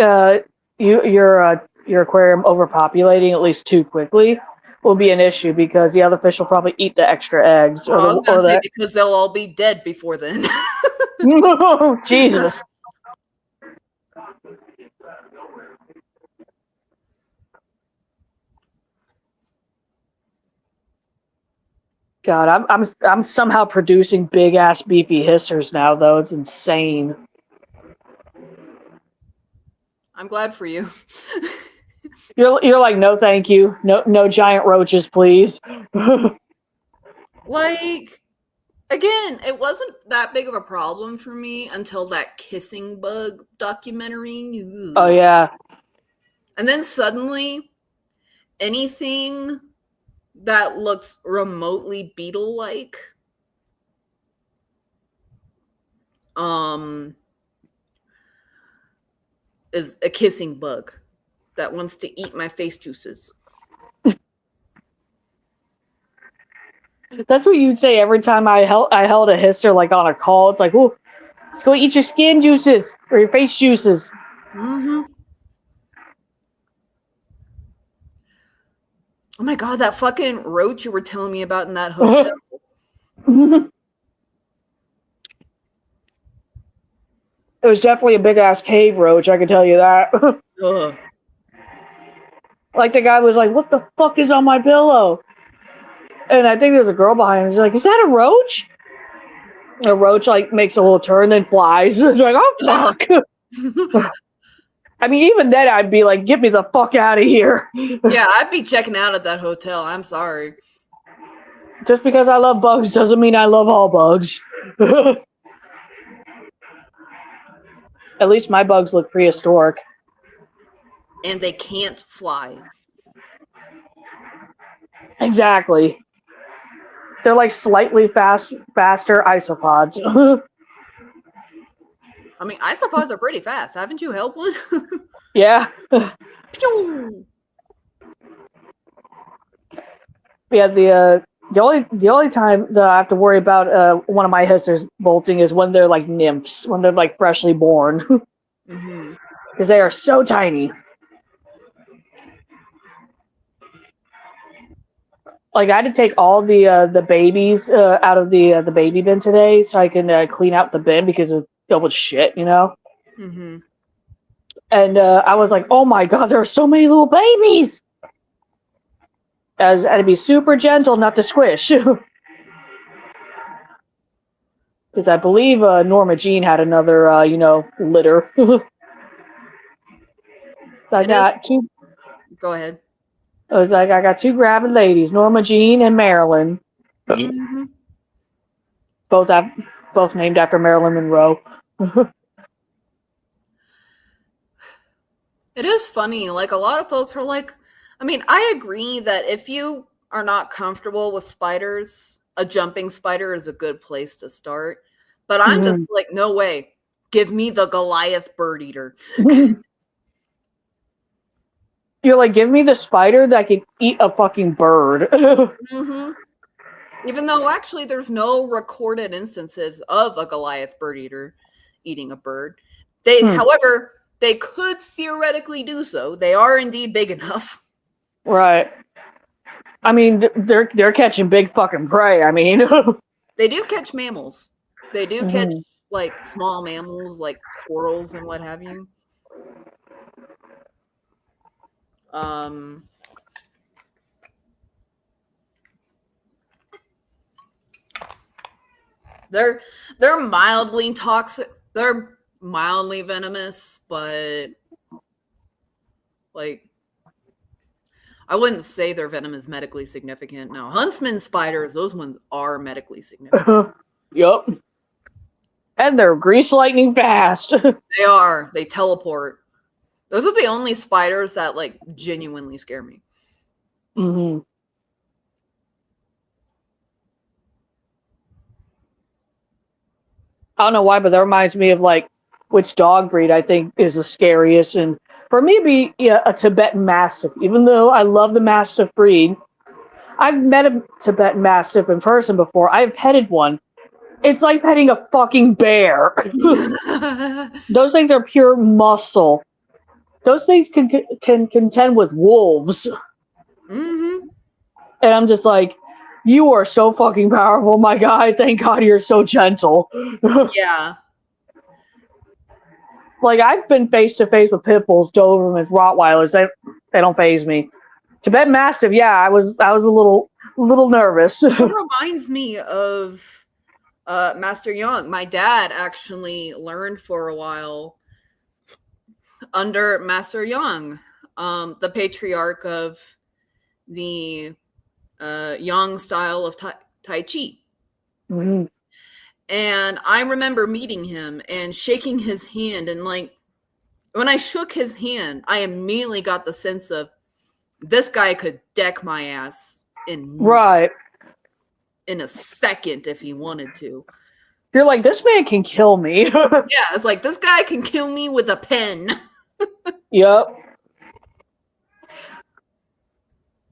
your aquarium overpopulating at least too quickly will be an issue, because the other fish will probably eat the extra eggs. I was going to say because they'll all be dead before then. Jesus. God, I'm somehow producing big ass beefy hissers now, though. It's insane. I'm glad for you. You're like, no, thank you. No giant roaches, please. Like, again, it wasn't that big of a problem for me until that kissing bug documentary. Oh yeah. And then suddenly, anything that looked remotely beetle-like, is a kissing bug that wants to eat my face juices. That's what you'd say every time I held a hisser, like on a call. It's like, oh, let's go eat your skin juices or your face juices. Mm-hmm. Oh my god, that fucking roach you were telling me about in that hotel. It was definitely a big ass cave roach, I can tell you that. Like the guy was like, "What the fuck is on my pillow?" And I think there's a girl behind him. She's like, "Is that a roach?" A roach like makes a little turn, then flies. It's like, oh fuck. I mean, even then, I'd be like, "Get me the fuck out of here." Yeah, I'd be checking out at that hotel. I'm sorry. Just because I love bugs doesn't mean I love all bugs. At least my bugs look prehistoric. And they can't fly. Exactly. They're like slightly faster isopods. I mean, I suppose they're pretty fast. Haven't you held one? Yeah. Pew! Yeah, the only time that I have to worry about one of my hissers bolting is when they're like nymphs, when they're like freshly born, because they are so tiny. Like I had to take all the babies out of the baby bin today so I can clean out the bin because it's filled with shit, you know. And I was like, oh my god, there are so many little babies. I had to be super gentle not to squish. Because I believe Norma Jean had another, litter. So I got two. Go ahead. I was like, I got two gravid ladies, Norma Jean and Marilyn. Both named after Marilyn Monroe. It is funny. Like, a lot of folks are like, I mean, I agree that if you are not comfortable with spiders, a jumping spider is a good place to start. But I'm just like, no way. Give me the Goliath bird eater. You're like, give me the spider that can eat a fucking bird. Even though actually there's no recorded instances of a Goliath bird eater eating a bird. However, they could theoretically do so. They are indeed big enough. Right. I mean, they're catching big fucking prey. I mean, they do catch mammals. They do catch like small mammals, like squirrels and what have you. They're mildly toxic. They're mildly venomous, but like I wouldn't say their venom is medically significant. No, huntsman spiders, those ones are medically significant. Yup. And they're grease lightning fast. They are. They teleport. Those are the only spiders that like genuinely scare me. I don't know why, but that reminds me of like which dog breed I think is the scariest. And for me, it'd be a Tibetan Mastiff. Even though I love the Mastiff breed, I've met a Tibetan Mastiff in person before. I've petted one. It's like petting a fucking bear. Those things are pure muscle. Those things can contend with wolves. And I'm just like, you are so fucking powerful, my guy. Thank God you're so gentle. Yeah. Like, I've been face to face with pit bulls, Dobermans, Rottweilers. They don't faze me. Tibetan Mastiff, yeah, I was a little nervous. It reminds me of Master Young. My dad actually learned for a while under Master Young, the patriarch of the Yang style of Tai Chi. And I remember meeting him and shaking his hand, and like when I shook his hand, I immediately got the sense of this guy could deck my ass in a second if he wanted to. You're like, this man can kill me. Yeah, it's like this guy can kill me with a pen. Yep.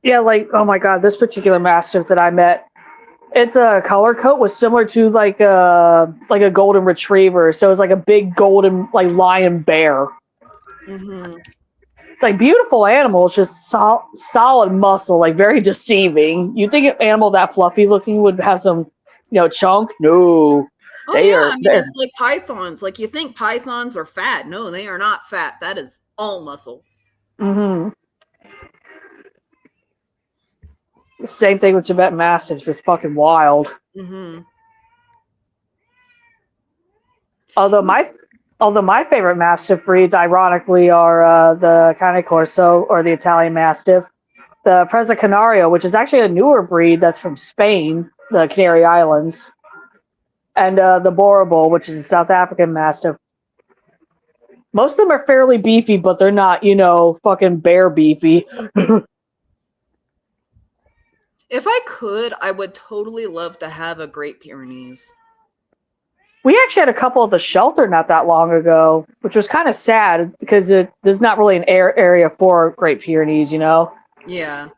Yeah, like, oh my god, this particular Mastiff that I met, its color coat was similar to like a golden retriever. So it's like a big golden like lion bear. Like beautiful animals, just solid muscle, like very deceiving. You think an animal that fluffy looking would have some, chunk? No. It's like pythons. Like you think pythons are fat. No, they are not fat. That is all muscle. Same thing with Tibetan Mastiffs. It's fucking wild. Although my favorite Mastiff breeds, ironically, are the Cane Corso or the Italian Mastiff, the Presa Canario, which is actually a newer breed that's from Spain, the Canary Islands, and the Boerboel, which is a South African Mastiff. Most of them are fairly beefy, but they're not, fucking bear beefy. If I could, I would totally love to have a Great Pyrenees. We actually had a couple at the shelter not that long ago, which was kind of sad because there's not really an area for Great Pyrenees, you know? Yeah.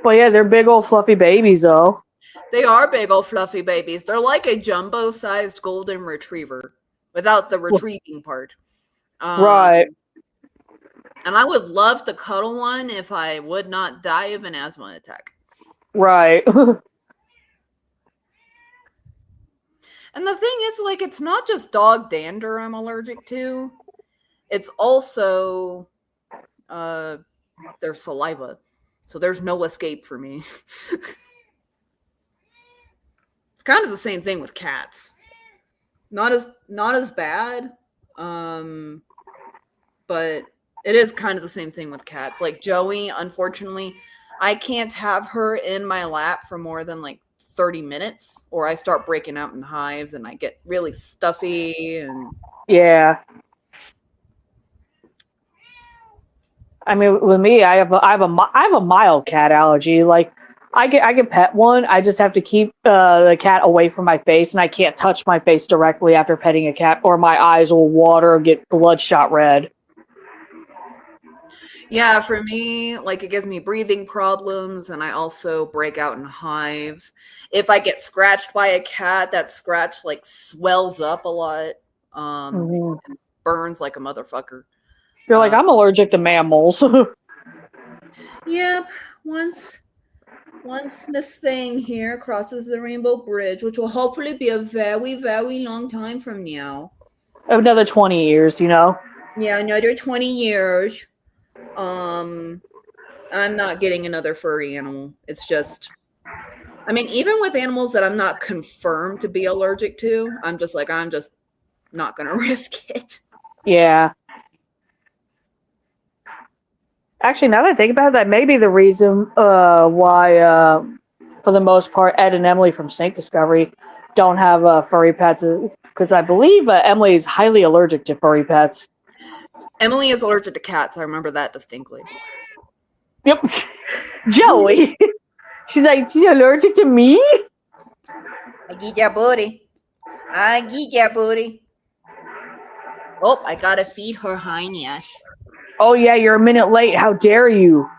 But yeah, they're big old fluffy babies, though. They are big old fluffy babies. They're like a jumbo-sized golden retriever without the retrieving part. Right. And I would love to cuddle one if I would not die of an asthma attack. Right. And the thing is, like, it's not just dog dander I'm allergic to. It's also their saliva. So there's no escape for me. It's kind of the same thing with cats. Not as bad. But it is kind of the same thing with cats. Like Joey, unfortunately, I can't have her in my lap for more than like 30 minutes or I start breaking out in hives and I get really stuffy and yeah. I mean, with me, I have a mild cat allergy. Like, I can pet one. I just have to keep the cat away from my face, and I can't touch my face directly after petting a cat, or my eyes will water or get bloodshot red. yeah, for me, like it gives me breathing problems and I also break out in hives. If I get scratched by a cat, that scratch like swells up a lot. And burns like a motherfucker. You're like, I'm allergic to mammals. Yep. Once this thing here crosses the Rainbow Bridge, which will hopefully be a very, very long time from now. Another 20 years, you know? Yeah, another 20 years. I'm not getting another furry animal. It's just, I mean, even with animals that I'm not confirmed to be allergic to, I'm just not going to risk it. Yeah. Actually, now that I think about it, that may be the reason why, for the most part, Ed and Emily from Snake Discovery don't have furry pets. Because I believe Emily is highly allergic to furry pets. Emily is allergic to cats. I remember that distinctly. Yep. Joey. She's allergic to me? I get your booty. Oh, I gotta feed her highness. Oh, yeah, you're a minute late. How dare you?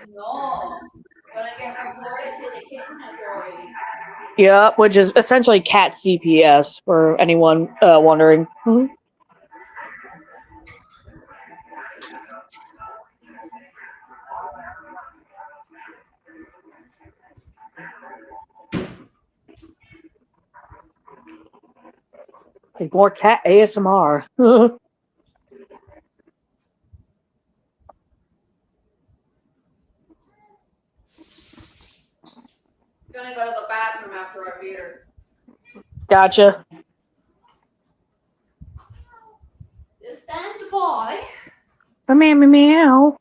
No. Gonna get reported to the kitten authority. Yeah, which is essentially cat CPS, for anyone wondering. Mm-hmm. Like more cat ASMR. Gonna go to the bathroom after I feed her. Gotcha. Just stand by. Meow.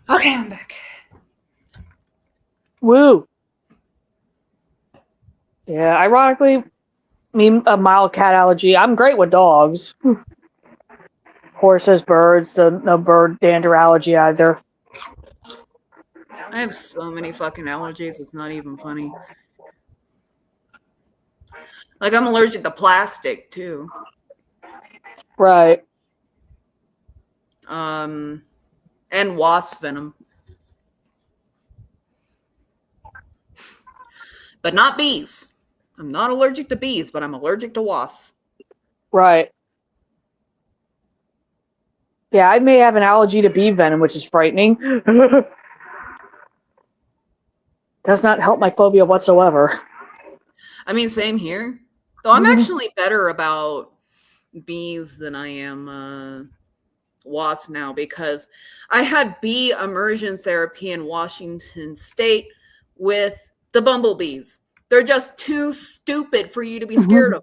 Okay, I'm back. Woo. Yeah, ironically, me a mild cat allergy. I'm great with dogs. Horses, birds, no bird dander allergy either. I have so many fucking allergies, it's not even funny. Like, I'm allergic to plastic, too. Right. And wasp venom. But not bees. I'm not allergic to bees, but I'm allergic to wasps. Right. Yeah, I may have an allergy to bee venom, which is frightening. Does not help my phobia whatsoever. I mean, same here. Though I'm actually better about bees than I am wasps now, because I had bee immersion therapy in Washington State with the bumblebees. They're just too stupid for you to be scared of.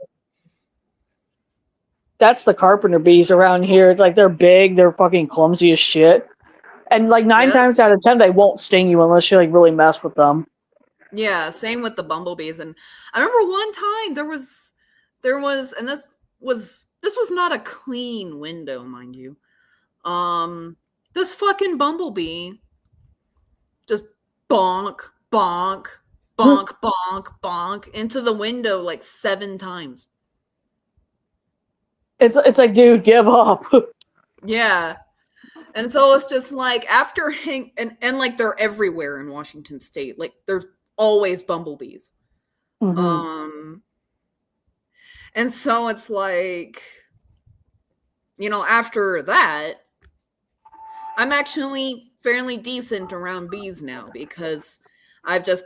That's the carpenter bees around here. It's like they're big, they're fucking clumsy as shit. And like 9 times out of 10, they won't sting you unless you like really mess with them. Yeah, same with the bumblebees. And I remember one time there was, and this was not a clean window, mind you. This fucking bumblebee just bonk, bonk, bonk, bonk, bonk into the window like 7 times. It's like, dude, give up. Yeah. And so it's just like after and like they're everywhere in Washington State. Like there's always bumblebees. Mm-hmm. And so it's like, after that, I'm actually fairly decent around bees now, because I've just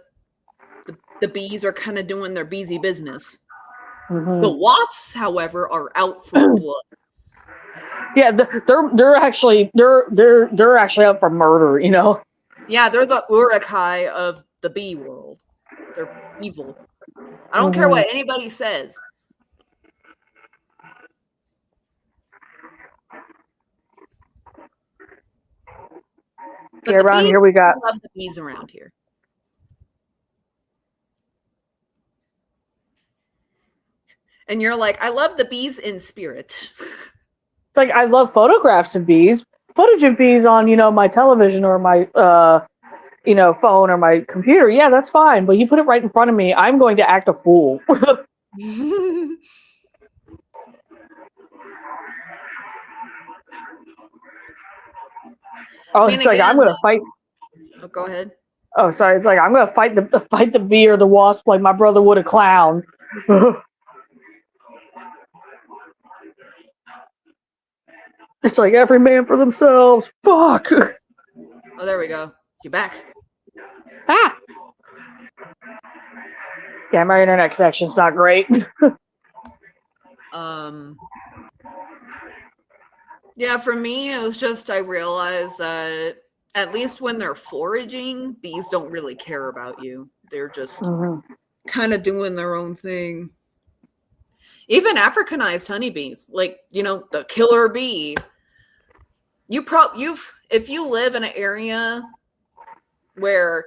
the bees are kind of doing their beesy business. Mm-hmm. The wasps, however, are out for blood. Yeah, they're actually out for murder, Yeah, they're the Urukai of the bee world. They're evil. I don't care what anybody says. But yeah, around here we got. I love the bees around here. And you're like, I love the bees in spirit. It's like I love photographs of bees, footage of bees on my television or my phone or my computer. Yeah, that's fine. But you put it right in front of me, I'm going to act a fool. It's like I'm going to fight. Oh, go ahead. Oh, sorry. It's like I'm going to fight the bee or the wasp like my brother would a clown. It's like every man for themselves. Fuck. Oh, there we go. You're back. Ah. Yeah, my internet connection's not great. Yeah, for me, it was just I realized that at least when they're foraging, bees don't really care about you. They're just kind of doing their own thing. Even Africanized honeybees, like, the killer bee. If you live in an area where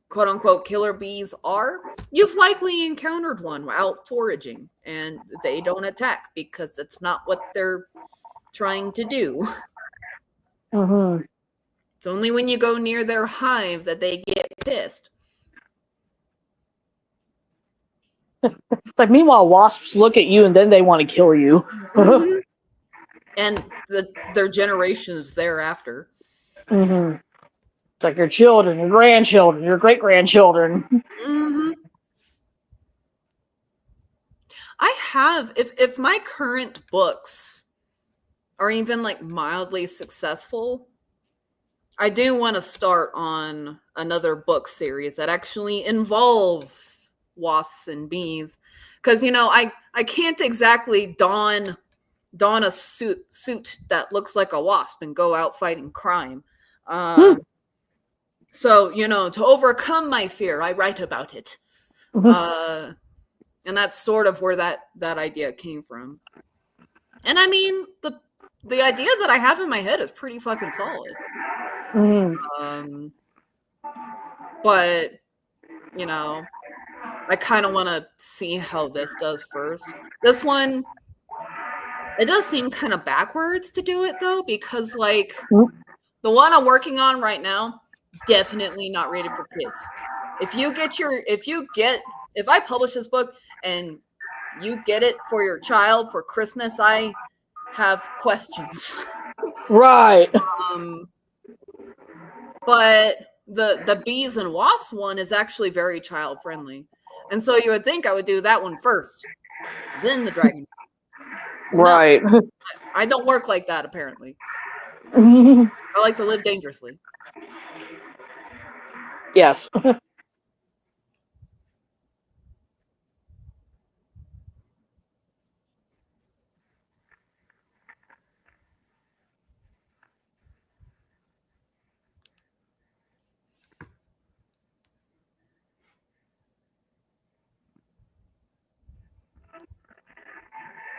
quote unquote killer bees are, you've likely encountered one out foraging, and they don't attack because it's not what they're trying to do. It's only when you go near their hive that they get pissed. It's like, meanwhile, wasps look at you and then they want to kill you. And their generations thereafter. It's like your children, your grandchildren, your great-grandchildren. I have, if my current books are even like mildly successful, I do want to start on another book series that actually involves wasps and bees, because I can't exactly don a suit that looks like a wasp and go out fighting crime. So to overcome my fear, I write about it. And that's sort of where that idea came from. And I mean, the idea that I have in my head is pretty fucking solid. But I kind of want to see how this does first. This one, it does seem kind of backwards to do it though, because like the one I'm working on right now, definitely not rated for kids. If I publish this book and you get it for your child for Christmas, I have questions. Right. But the bees and wasps one is actually very child friendly. And so you would think I would do that one first, then the dragon. Right. No, I don't work like that, apparently. I like to live dangerously. Yes.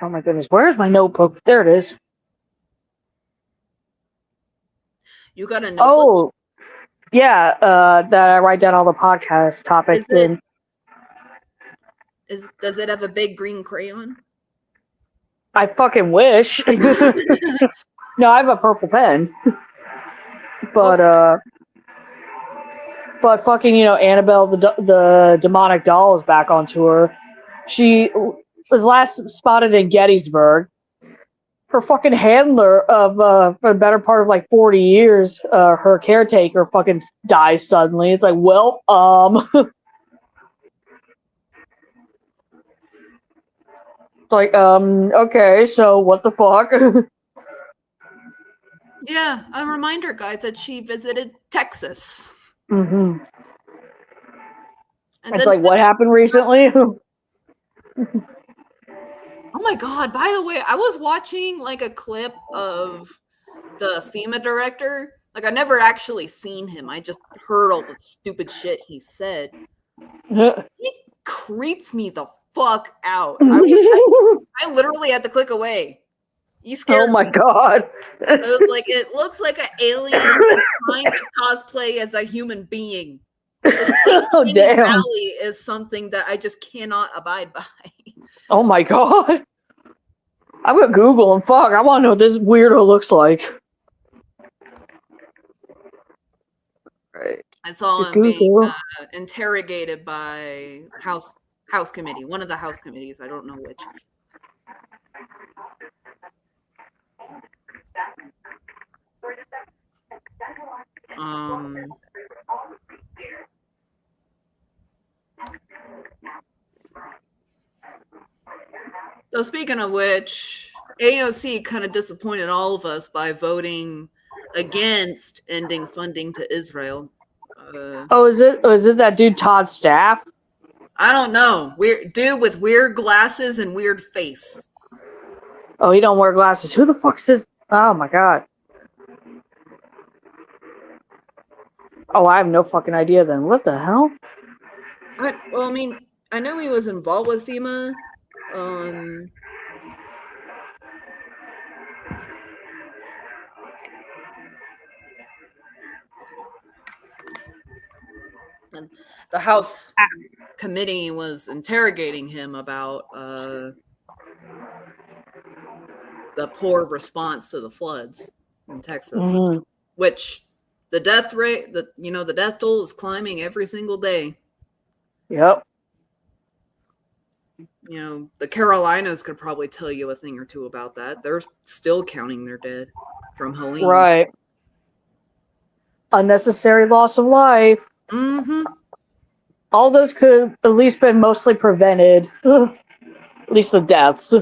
Oh my goodness, where's my notebook? There it is. You got a notebook? Oh, yeah, that I write down all the podcast topics in. Does it have a big green crayon? I fucking wish. No, I have a purple pen. But fucking, Annabelle, the demonic doll, is back on tour. She was last spotted in Gettysburg. Her fucking handler of for the better part of like 40 years, her caretaker fucking dies suddenly. It's like, well, like, okay, so what the fuck? Yeah, a reminder, guys, that she visited Texas. Mm-hmm. And it's then, like, what happened recently? oh my god, by the way, I was watching like a clip of the FEMA director. Like, I never actually seen him. I just heard all the stupid shit he said. He creeps me the fuck out. I literally had to click away. You scared Oh my god. It was like, it looks like an alien is trying to cosplay as a human being. Oh, damn. Valley is something that I just cannot abide by. Oh my god. I'm gonna Google him. Fuck, I want to know what this weirdo looks like. Right. I saw him being interrogated by House Committee, one of the House committees. I don't know which. So speaking of which, AOC kind of disappointed all of us by voting against ending funding to Israel. Is it that dude Todd Staff? I don't know. Weird dude with weird glasses and weird face. Oh, he don't wear glasses. Who the fuck's this? Oh my god. Oh, I have no fucking idea then. What the hell? Well, I mean, I know he was involved with FEMA. And the House committee was interrogating him about the poor response to the floods in Texas, which the death rate, the death toll is climbing every single day. Yep. The Carolinas could probably tell you a thing or two about that. They're still counting their dead from Helene. Right. Unnecessary loss of life. Mm-hmm. All those could at least been mostly prevented. At least the deaths.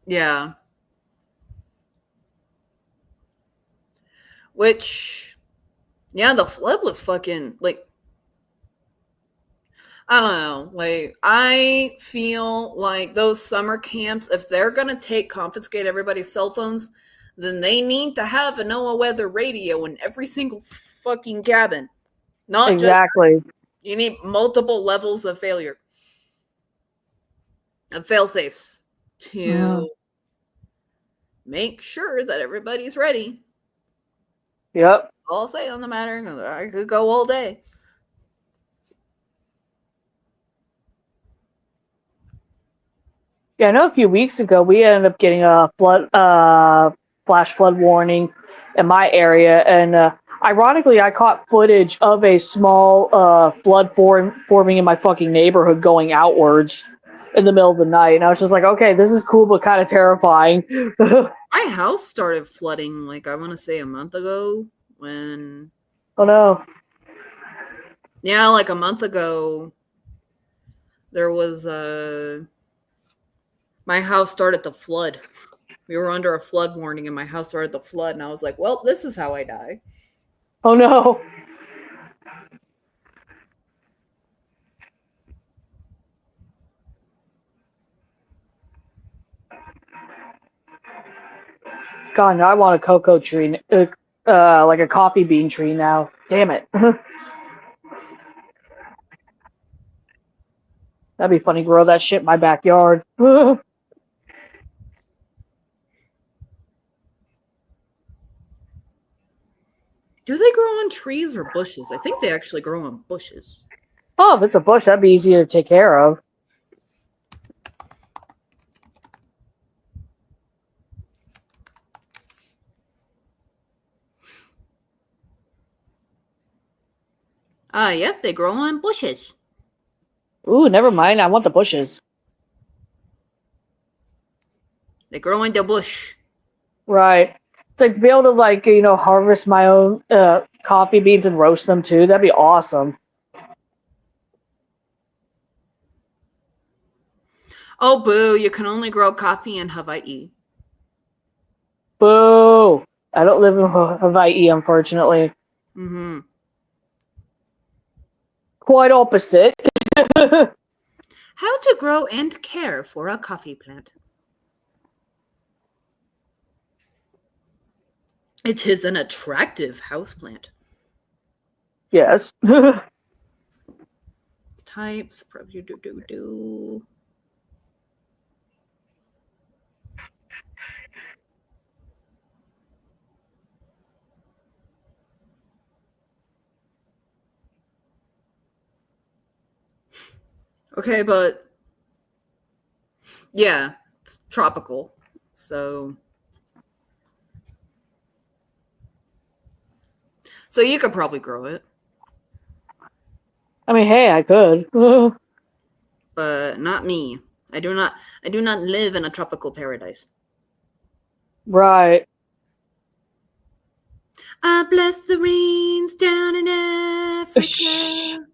Yeah. Which, yeah, the flood was fucking, like, I don't know. Like, I feel like those summer camps, if they're going to confiscate everybody's cell phones, then they need to have a NOAA weather radio in every single fucking cabin. Not exactly. You need multiple levels of failure. And fail-safes to make sure that everybody's ready. Yep. All I'll say on the matter, I could go all day. Yeah, I know a few weeks ago we ended up getting a flash flood warning in my area, and ironically, I caught footage of a small flood forming in my fucking neighborhood going outwards in the middle of the night, and I was just like, okay, this is cool, but kind of terrifying. My house started flooding, like, I want to say a month ago when... Oh, no. Yeah, like a month ago, there was my house started to flood. We were under a flood warning and my house started to flood. And I was like, well, this is how I die. Oh, no. God, now I want a cocoa tree, like a coffee bean tree now. Damn it. That'd be funny, grow that shit in my backyard. Do they grow on trees or bushes? I think they actually grow on bushes. Oh, if it's a bush, that'd be easier to take care of. Yep, they grow on bushes. Ooh, never mind. I want the bushes. They grow in the bush. Right. It's like to be able to, like, harvest my own coffee beans and roast them too. That'd be awesome. Oh, boo. You can only grow coffee in Hawaii. Boo. I don't live in Hawaii, unfortunately. Mm-hmm. Quite opposite. How to grow and care for a coffee plant. It is an attractive houseplant. Yes. Types. Okay, but yeah, it's tropical. So you could probably grow it. I mean, hey, I could. But not me. I do not live in a tropical paradise. Right. I bless the rains down in Africa.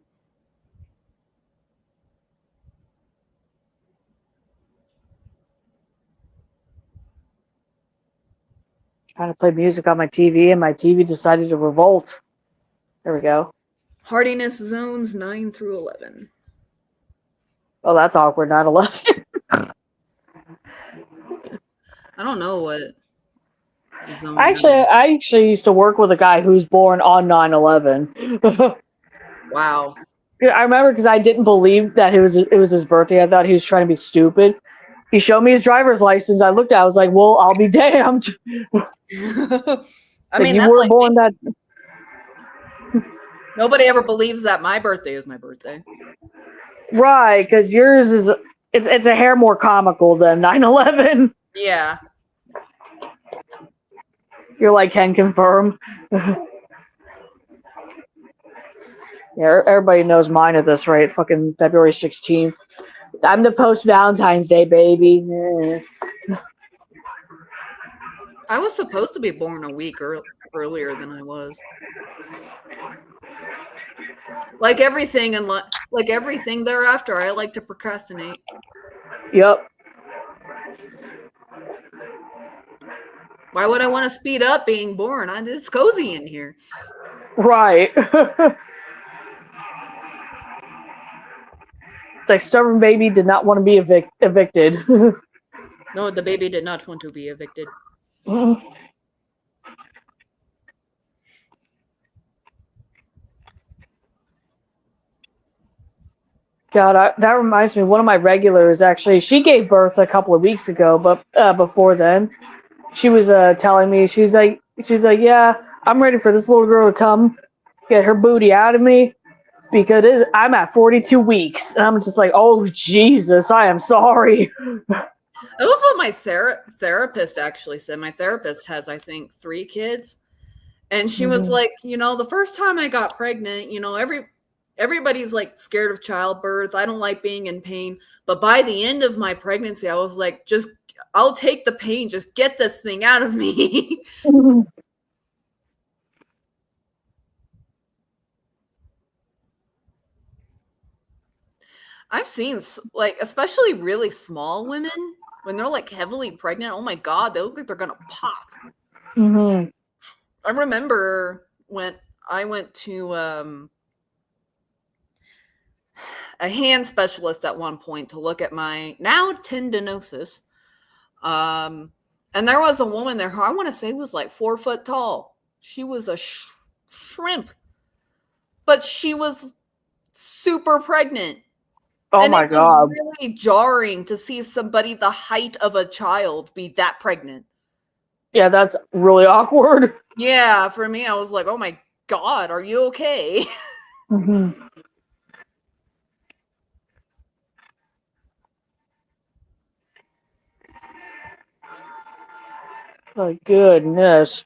Trying to play music on my TV, and my TV decided to revolt. There we go. Hardiness zones 9 through 11. Oh, that's awkward. 9/11. I don't know what zone. I actually used to work with a guy who's born on 9/11. Wow. I remember because I didn't believe that it was his birthday. I thought he was trying to be stupid. He showed me his driver's license. I looked at it. I was like, well, I'll be damned. I mean, you that's were like born that. Nobody ever believes that my birthday is my birthday. Right, because yours is it's a hair more comical than 9/11. Yeah. You're like, can confirm. Yeah, everybody knows mine at this rate. Fucking February 16th. I'm the post-Valentine's Day baby. I was supposed to be born a week earlier than I was. Like everything and like everything thereafter, I like to procrastinate. Yep. Why would I want to speed up being born? It's cozy in here. Right. Like stubborn baby did not want to be evicted. No, the baby did not want to be evicted. God, that reminds me. One of my regulars actually, she gave birth a couple of weeks ago, but before then, she was telling me she's like, yeah, I'm ready for this little girl to come get her booty out of me because I'm at 42 weeks, and I'm just like, oh Jesus, I am sorry. That was what my therapist actually said. My therapist has, I think, 3 kids. And she was like, the first time I got pregnant, everybody's like scared of childbirth. I don't like being in pain. But by the end of my pregnancy, I was like, I'll take the pain. Just get this thing out of me. I've seen like especially really small women when they're like heavily pregnant. Oh my god, they look like they're gonna pop. Mm-hmm. I remember when I went to a hand specialist at one point to look at my now tendinosis. And there was a woman there who I want to say was like 4 foot tall. She was a shrimp, but she was super pregnant. Oh And my it was god. really jarring to see somebody the height of a child be that pregnant. Yeah, that's really awkward. Yeah, for me, I was like, oh my god, are you okay? Mm-hmm. My goodness.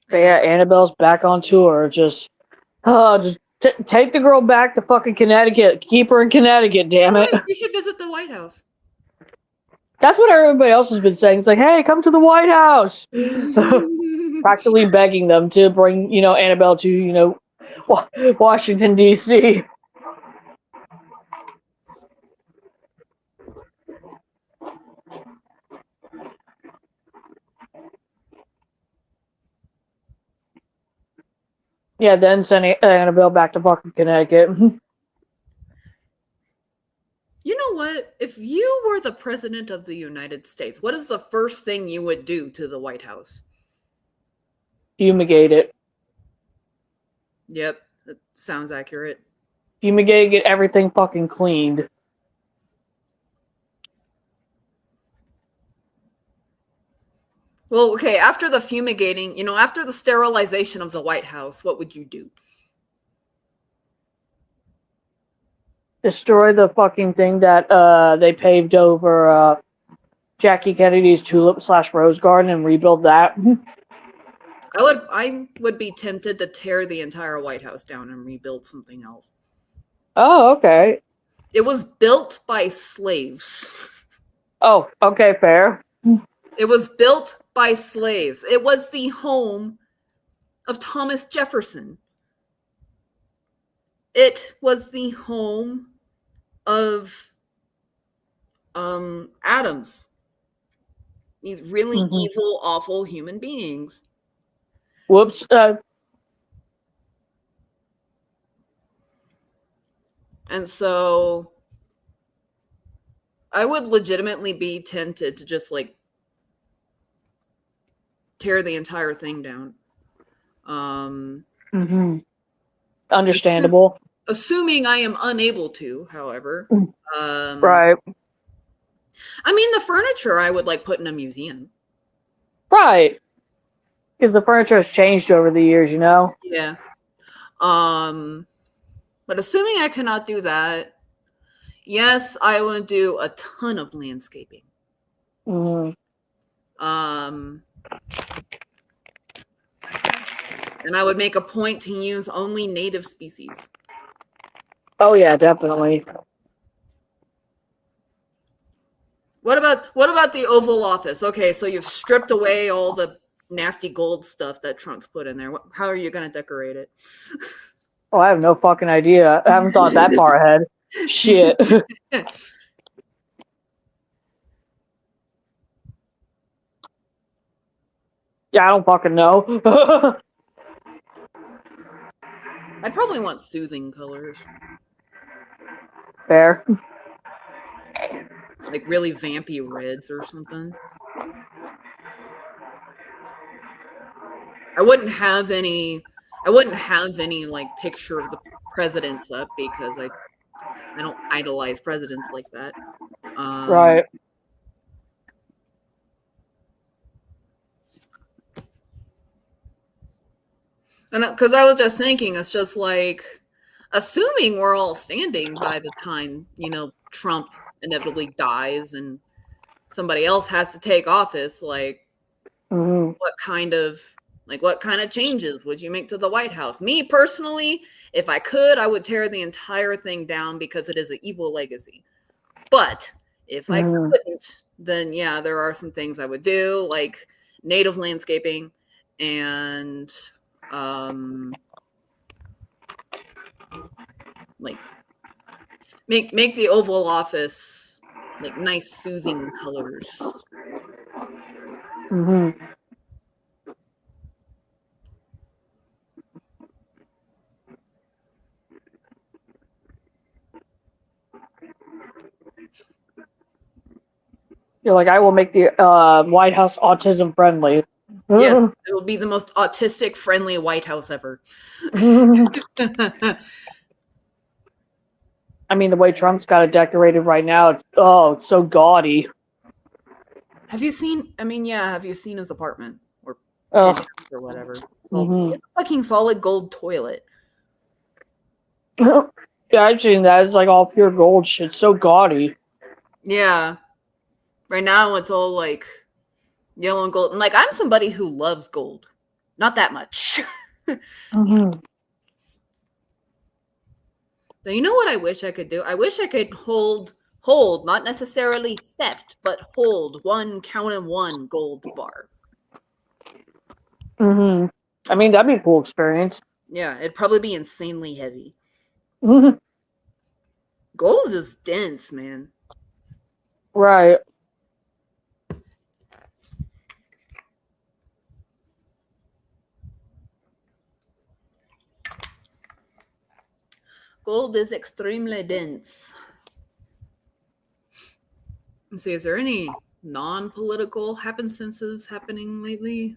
But yeah, Annabelle's back on tour. Just take the girl back to fucking Connecticut. Keep her in Connecticut, damn it. You should visit the White House. That's what everybody else has been saying. It's like, hey, come to the White House. Practically begging them to bring, Annabelle to, Washington, D.C. Yeah, then send Annabelle back to fucking Connecticut. You know what? If you were the president of the United States, what is the first thing you would do to the White House? Fumigate it. Yep, that sounds accurate. Fumigate, get everything fucking cleaned. Well, okay, after the fumigating, after the sterilization of the White House, what would you do? Destroy the fucking thing that they paved over Jackie Kennedy's tulip/rose garden and rebuild that. I would be tempted to tear the entire White House down and rebuild something else. Oh, okay. It was built by slaves. Oh, okay, fair. It was built by slaves. It was the home of Thomas Jefferson. It was the home of Adams. These really evil, awful human beings. Whoops. And so I would legitimately be tempted to just like tear the entire thing down. Understandable. Assuming I am unable to, however. Right. I mean, the furniture I would like put in a museum. Right. Because the furniture has changed over the years, Yeah. But assuming I cannot do that, yes, I would do a ton of landscaping. And I would make a point to use only native species. Oh yeah, definitely. What about the Oval Office? Okay, so you've stripped away all the nasty gold stuff that Trump's put in there. How are you going to decorate it? Oh, I have no fucking idea. I haven't thought that far ahead. Shit. Yeah, I don't fucking know. I'd probably want soothing colors. Fair. Like really vampy reds or something. I wouldn't have any like picture of the presidents up because I don't idolize presidents like that. Right. And because I was just thinking, it's just like, assuming we're all standing by the time, Trump inevitably dies and somebody else has to take office, like, what kind of changes would you make to the White House? Me personally, if I could, I would tear the entire thing down because it is an evil legacy. But if I Mhm. couldn't, then yeah, there are some things I would do, like native landscaping and like make the Oval Office like nice, soothing colors. Mhm. You're like, I will make the White House autism friendly. Yes, it will be the most autistic friendly White House ever. I mean, the way Trump's got it decorated right now, it's so gaudy. Have you seen? I mean, yeah. Have you seen his apartment or Oh, penthouse or whatever? Well, mhm. it's a fucking solid gold toilet. Yeah, I've seen that. It's like all pure gold shit. So gaudy. Yeah. Right now, it's all like yellow and gold. And like, I'm somebody who loves gold. Not that much. Mhm. So you know what I wish I could do? I wish I could hold, not necessarily theft, but hold one count and one gold bar. Mhm. I mean, that'd be a cool experience. Yeah, it'd probably be insanely heavy. Mhm. Gold is dense, man. Right. Gold is extremely dense. Let's see, is there any non-political happenstances happening lately?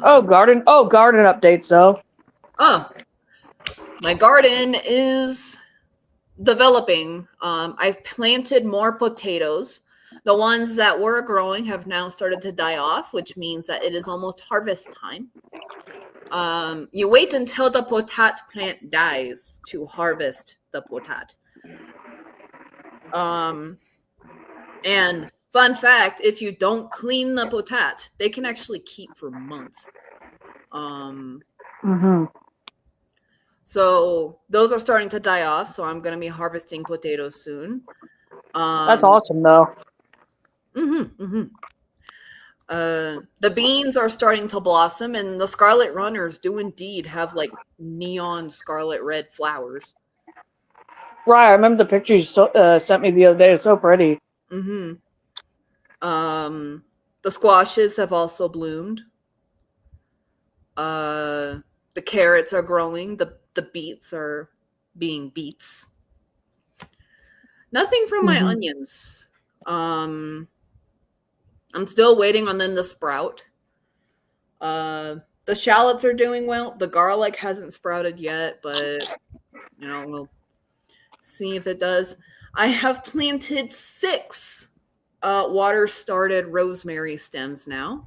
Garden updates though. Oh, my garden is developing. I've planted more potatoes. The ones that were growing have now started to die off, which means that it is almost harvest time. You wait until the potat plant dies to harvest the potat. And fun fact, if you don't clean the potat, they can actually keep for months. Mhm. So those are starting to die off. So I'm going to be harvesting potatoes soon. That's awesome though. The beans are starting to blossom, and the scarlet runners do indeed have like neon scarlet red flowers. Right. I remember the picture you sent me the other day. It's so pretty. The squashes have also bloomed. The carrots are growing. The beets are being beets. Nothing from my onions. I'm still waiting on them to sprout. The shallots are doing well. The garlic hasn't sprouted yet, but we'll see if it does. I have planted 6 water-started rosemary stems now.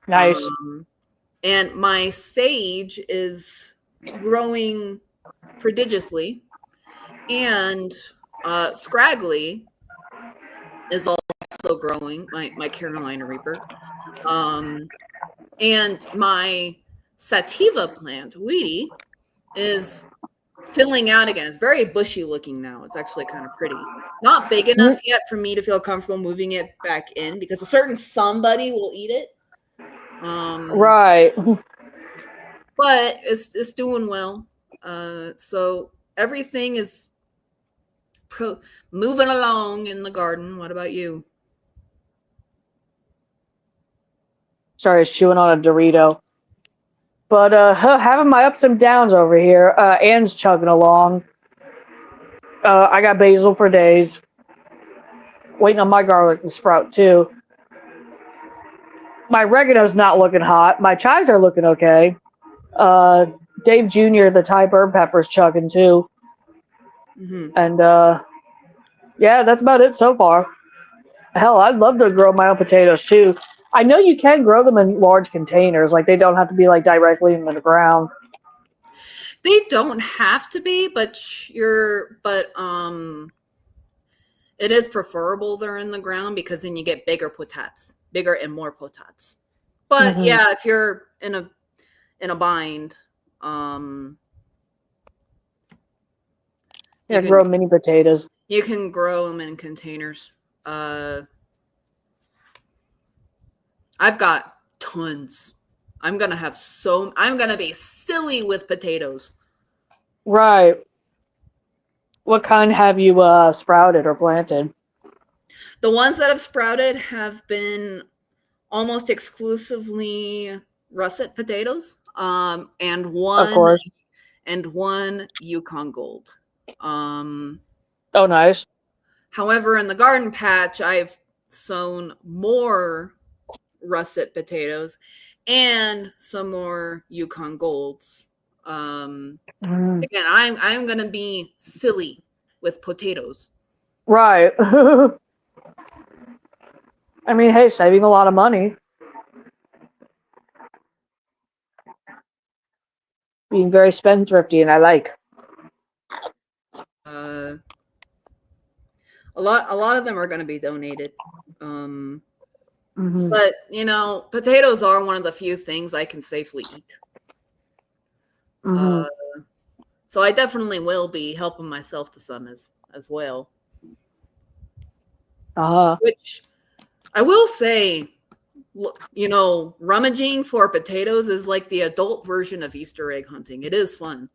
Nice. And my sage is growing prodigiously. And scraggly is also growing, my Carolina Reaper. And my sativa plant, Weedy, is filling out again. It's very bushy looking now. It's actually kind of pretty. Not big enough yet for me to feel comfortable moving it back in because a certain somebody will eat it. Right. But it's doing well. So everything is moving along in the garden. What about you? Sorry, I was chewing on a Dorito. But having my ups and downs over here. Anne's chugging along. I got basil for days. Waiting on my garlic to sprout too. My oregano's not looking hot. My chives are looking okay. Dave Jr., the Thai bird pepper's chugging too. And yeah, that's about it so far. Hell, I'd love to grow my own potatoes too. I know you can grow them in large containers. Like, they don't have to be like directly in the ground. They don't have to be, but it is preferable they're in the ground because then you get bigger and more potats. But yeah, if you're in a bind, grow mini potatoes. You can grow them in containers. I've got tons. I'm gonna be silly with potatoes. Right. What kind have you sprouted or planted? The ones that have sprouted have been almost exclusively russet potatoes. And Of one course. Yukon Gold. Oh, nice. However, in the garden patch, I've sown more russet potatoes and some more Yukon Golds. Mm. Again, I'm gonna be silly with potatoes. Right. I mean, hey, saving a lot of money. Being very spendthrifty, and I like. A lot of them are going to be donated. Mm-hmm. But potatoes are one of the few things I can safely eat. Mm-hmm. So I definitely will be helping myself to some as well. Which I will say, rummaging for potatoes is like the adult version of Easter egg hunting. It is fun.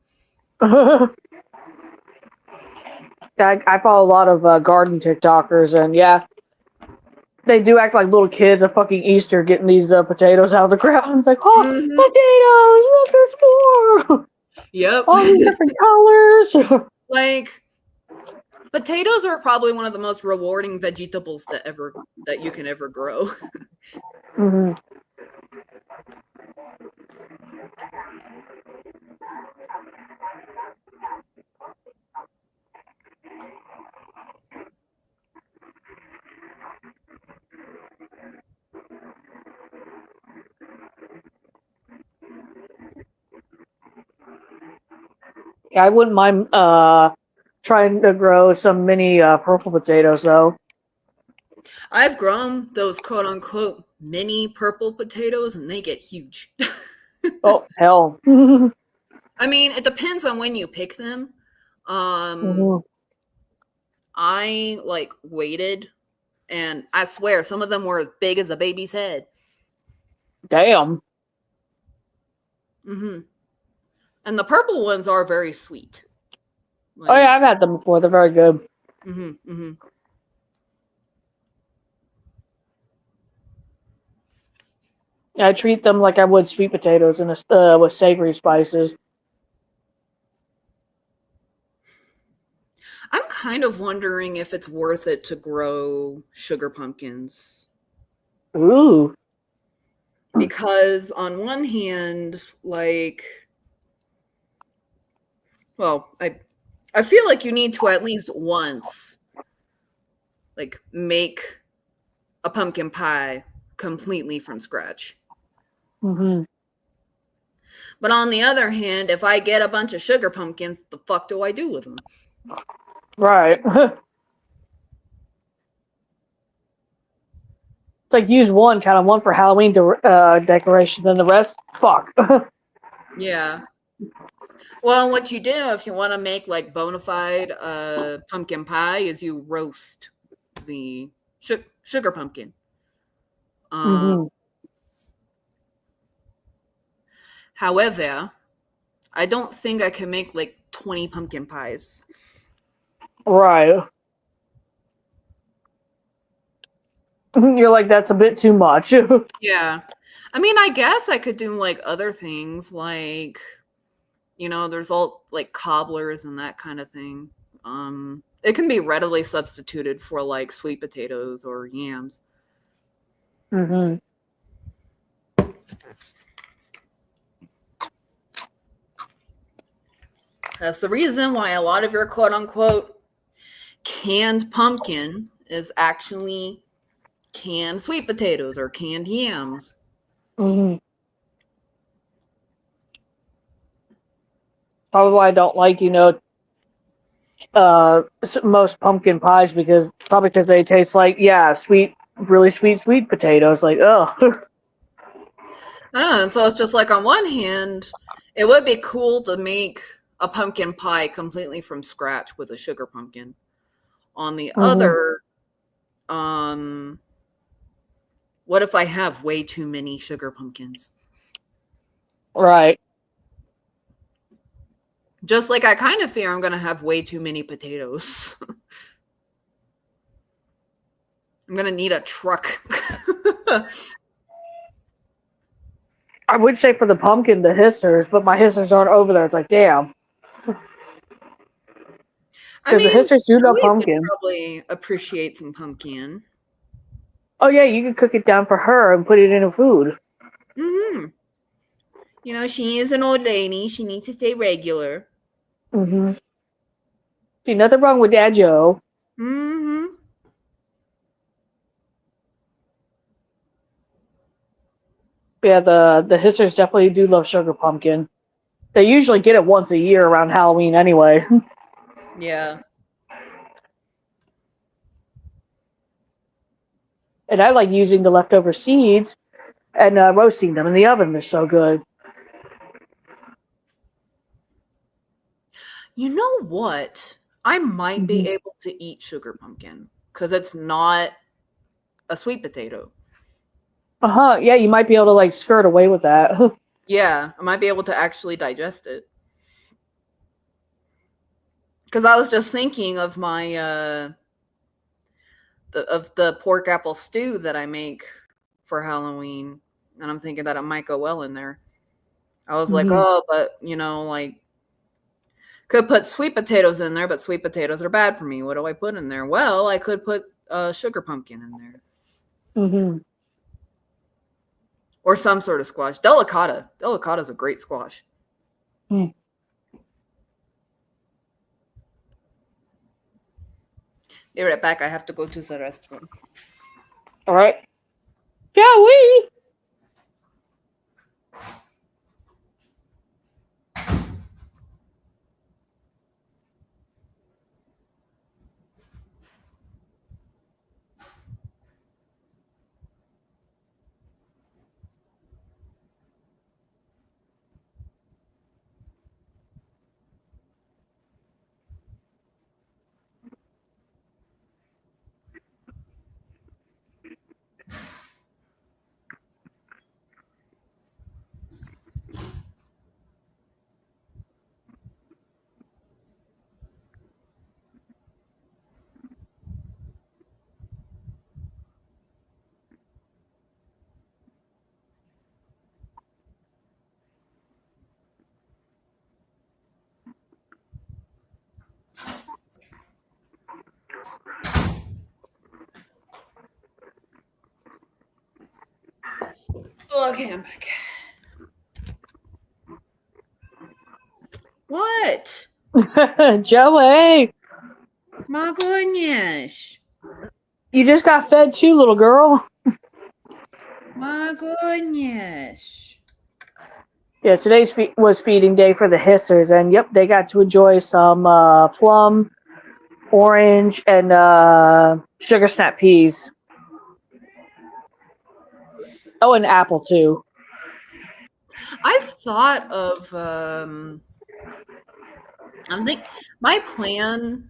I follow a lot of garden TikTokers, and yeah, they do act like little kids at fucking Easter getting these potatoes out of the ground. It's like, oh, potatoes! Look, there's more! Yep. All these different colors! Like, potatoes are probably one of the most rewarding vegetables that you can ever grow. Mm-hmm. Yeah, I wouldn't mind trying to grow some mini purple potatoes, though. I've grown those quote-unquote mini purple potatoes, and they get huge. Oh, hell. I mean, it depends on when you pick them. Mm-hmm. I waited, and I swear some of them were as big as a baby's head. Damn. Mm-hmm. And the purple ones are very sweet. Oh yeah, I've had them before. They're very good. Mm-hmm. Mm-hmm. I treat them like I would sweet potatoes with savory spices. I'm kind of wondering if it's worth it to grow sugar pumpkins. Ooh. Because on one hand, I feel like you need to at least once make a pumpkin pie completely from scratch. Mm-hmm. But on the other hand, if I get a bunch of sugar pumpkins, the fuck do I do with them? Right. It's like use one for Halloween decoration, then the rest, fuck. Yeah. Well, what you do if you want to make bona fide pumpkin pie is you roast the sugar pumpkin. Mm-hmm. However, I don't think I can make 20 pumpkin pies. Right. You're like, that's a bit too much. Yeah. I mean, I guess I could do other things there's all cobblers and that kind of thing. It can be readily substituted for sweet potatoes or yams. Mm-hmm. That's the reason why a lot of your quote unquote canned pumpkin is actually canned sweet potatoes or canned yams. Mm-hmm. Probably why I don't like, most pumpkin pies because they taste like, sweet, really sweet potatoes. Like, ugh. And so it's just on one hand, it would be cool to make a pumpkin pie completely from scratch with a sugar pumpkin. On the Mhm. other, what if I have way too many sugar pumpkins? Right. Just like I kind of fear I'm going to have way too many potatoes. I'm going to need a truck. I would say for the pumpkin, the hissers, but my hissers aren't over there. It's like, damn. I Because the mean, hissers do love Joey would pumpkin. probably appreciate some pumpkin. Oh, yeah, you can cook it down for her and put it in a food. Mm-hmm. You know, she is an old lady. She needs to stay regular. Mm-hmm. See, nothing wrong with that, Joe. Mm-hmm. Yeah, the hissers definitely do love sugar pumpkin. They usually get it once a year around Halloween anyway. Yeah. And I like using the leftover seeds and roasting them in the oven. They're so good. You know what? I might be able to eat sugar pumpkin because it's not a sweet potato. Uh-huh. Yeah, you might be able to like skirt away with that. Yeah, I might be able to actually digest it. Because I was just thinking of my the pork apple stew that I make for Halloween, and I'm thinking that it might go well in there. I was like, oh, but you know, like could put sweet potatoes in there, but sweet potatoes are bad for me. What do I put in there? Well, I could put sugar pumpkin in there. Mm-hmm. Or some sort of squash. Delicata. Delicata is a great squash. Mm. Be right back. I have to go to the restroom. All right. Joey! Okay, I'm back. What? Joey! My goodness. You just got fed too, little girl. My goodness. Yeah, today's was feeding day for the hissers, and yep, they got to enjoy some plum, orange, and sugar snap peas. Oh, and apple too. I've thought of I think my plan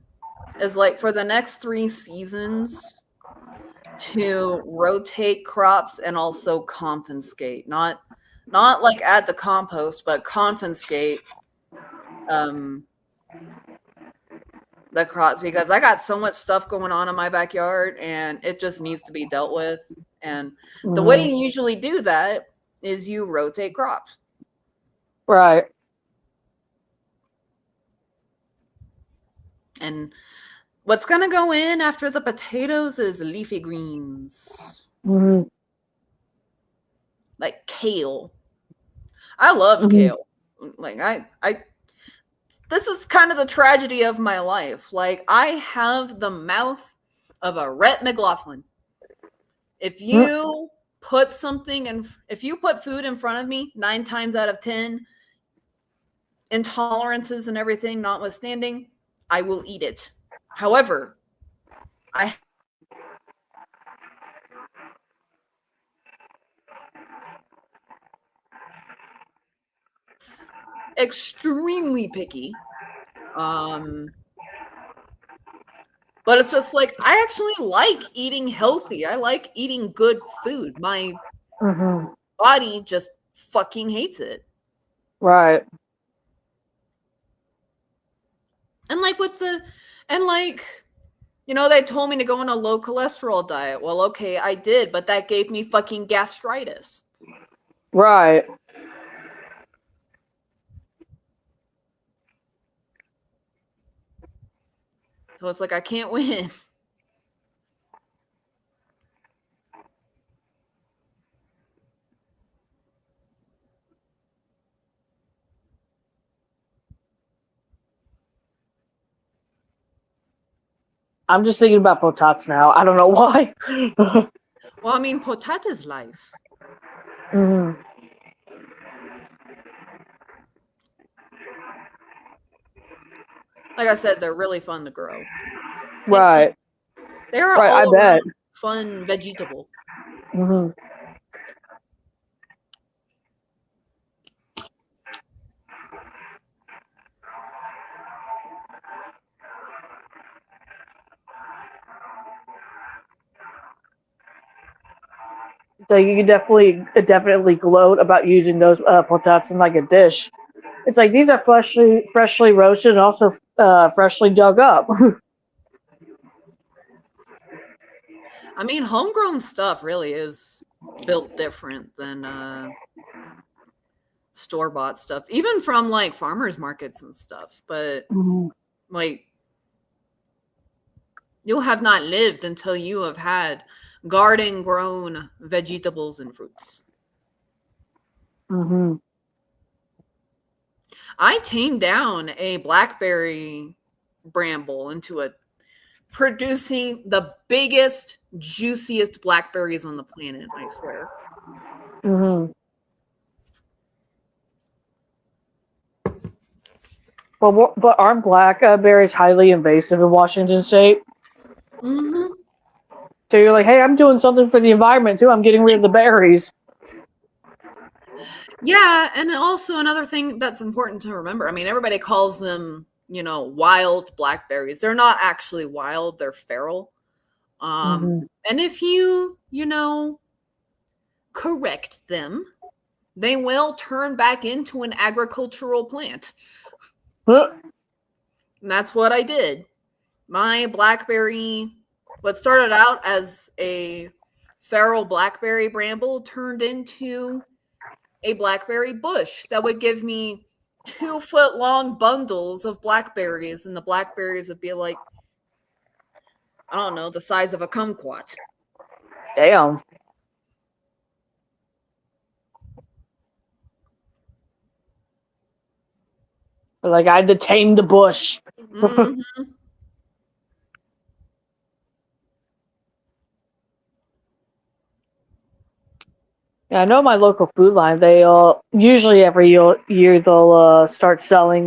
is like for the next 3 seasons to rotate crops and also confiscate. Not like add the compost, but confiscate the crops because I got so much stuff going on in my backyard and it just needs to be dealt with. And the way you usually do that is you rotate crops. Right. And what's going to go in after the potatoes is leafy greens. Mm-hmm. Like kale. I love kale. Like I this is kind of the tragedy of my life. Like I have the mouth of a Rhett McLaughlin. If you put if you put food in front of me 9 times out of 10, intolerances and everything notwithstanding, I will eat it. However, I extremely picky. But it's just like, I actually like eating healthy. I like eating good food. My body just fucking hates it. Right. And like they told me to go on a low cholesterol diet. Well, okay, I did, but that gave me fucking gastritis. Right. So it's like, I can't win. I'm just thinking about potats now. I don't know why. Well, I mean, potat is life. Mm-hmm. Like I said, they're really fun to grow. Right. They're Right, I all bet. around fun vegetable. Mm-hmm. So you can definitely gloat about using those potats in like a dish. It's like these are freshly roasted and also freshly dug up. I mean, homegrown stuff really is built different than store-bought stuff, even from like farmers markets and stuff. But like, you have not lived until you have had garden-grown vegetables and fruits. Mm-hmm. I tamed down a blackberry bramble into producing the biggest, juiciest blackberries on the planet, I swear. Mm-hmm. But aren't blackberries highly invasive in Washington State? Mm-hmm. So you're like, hey, I'm doing something for the environment too. I'm getting rid of the berries. Yeah, and also another thing that's important to remember. I mean, everybody calls them, wild blackberries. They're not actually wild, they're feral. And if you correct them, they will turn back into an agricultural plant. Huh. And that's what I did. My blackberry, what started out as a feral blackberry bramble, turned into a blackberry bush that would give me 2-foot-long bundles of blackberries, and the blackberries would be like, I don't know, the size of a kumquat. Damn. Like, I detained the bush. Mm-hmm. Yeah, I know my local food line. They usually every year they'll start selling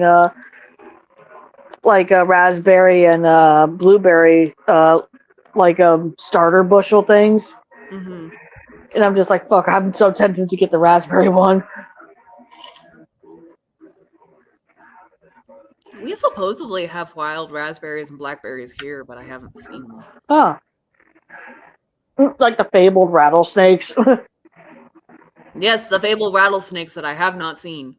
like raspberry and blueberry like starter bushel things. Mm-hmm. And I'm just like, fuck, I'm so tempted to get the raspberry one. We supposedly have wild raspberries and blackberries here, but I haven't seen them. Huh. Like the fabled rattlesnakes. Yes, the fabled rattlesnakes that I have not seen.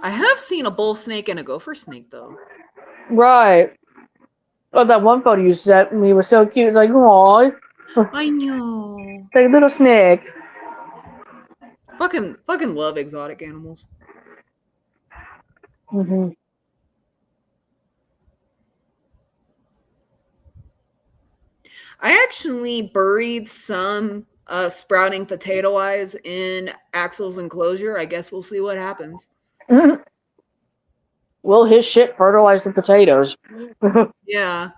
I have seen a bull snake and a gopher snake, though. Right. Oh, that one photo you sent me was so cute. It's like, aw. I know. Like a little snake. Fucking love exotic animals. Mm-hmm. I actually buried some sprouting potato eyes in Axel's enclosure. I guess we'll see what happens. Will his shit fertilize the potatoes? Yeah.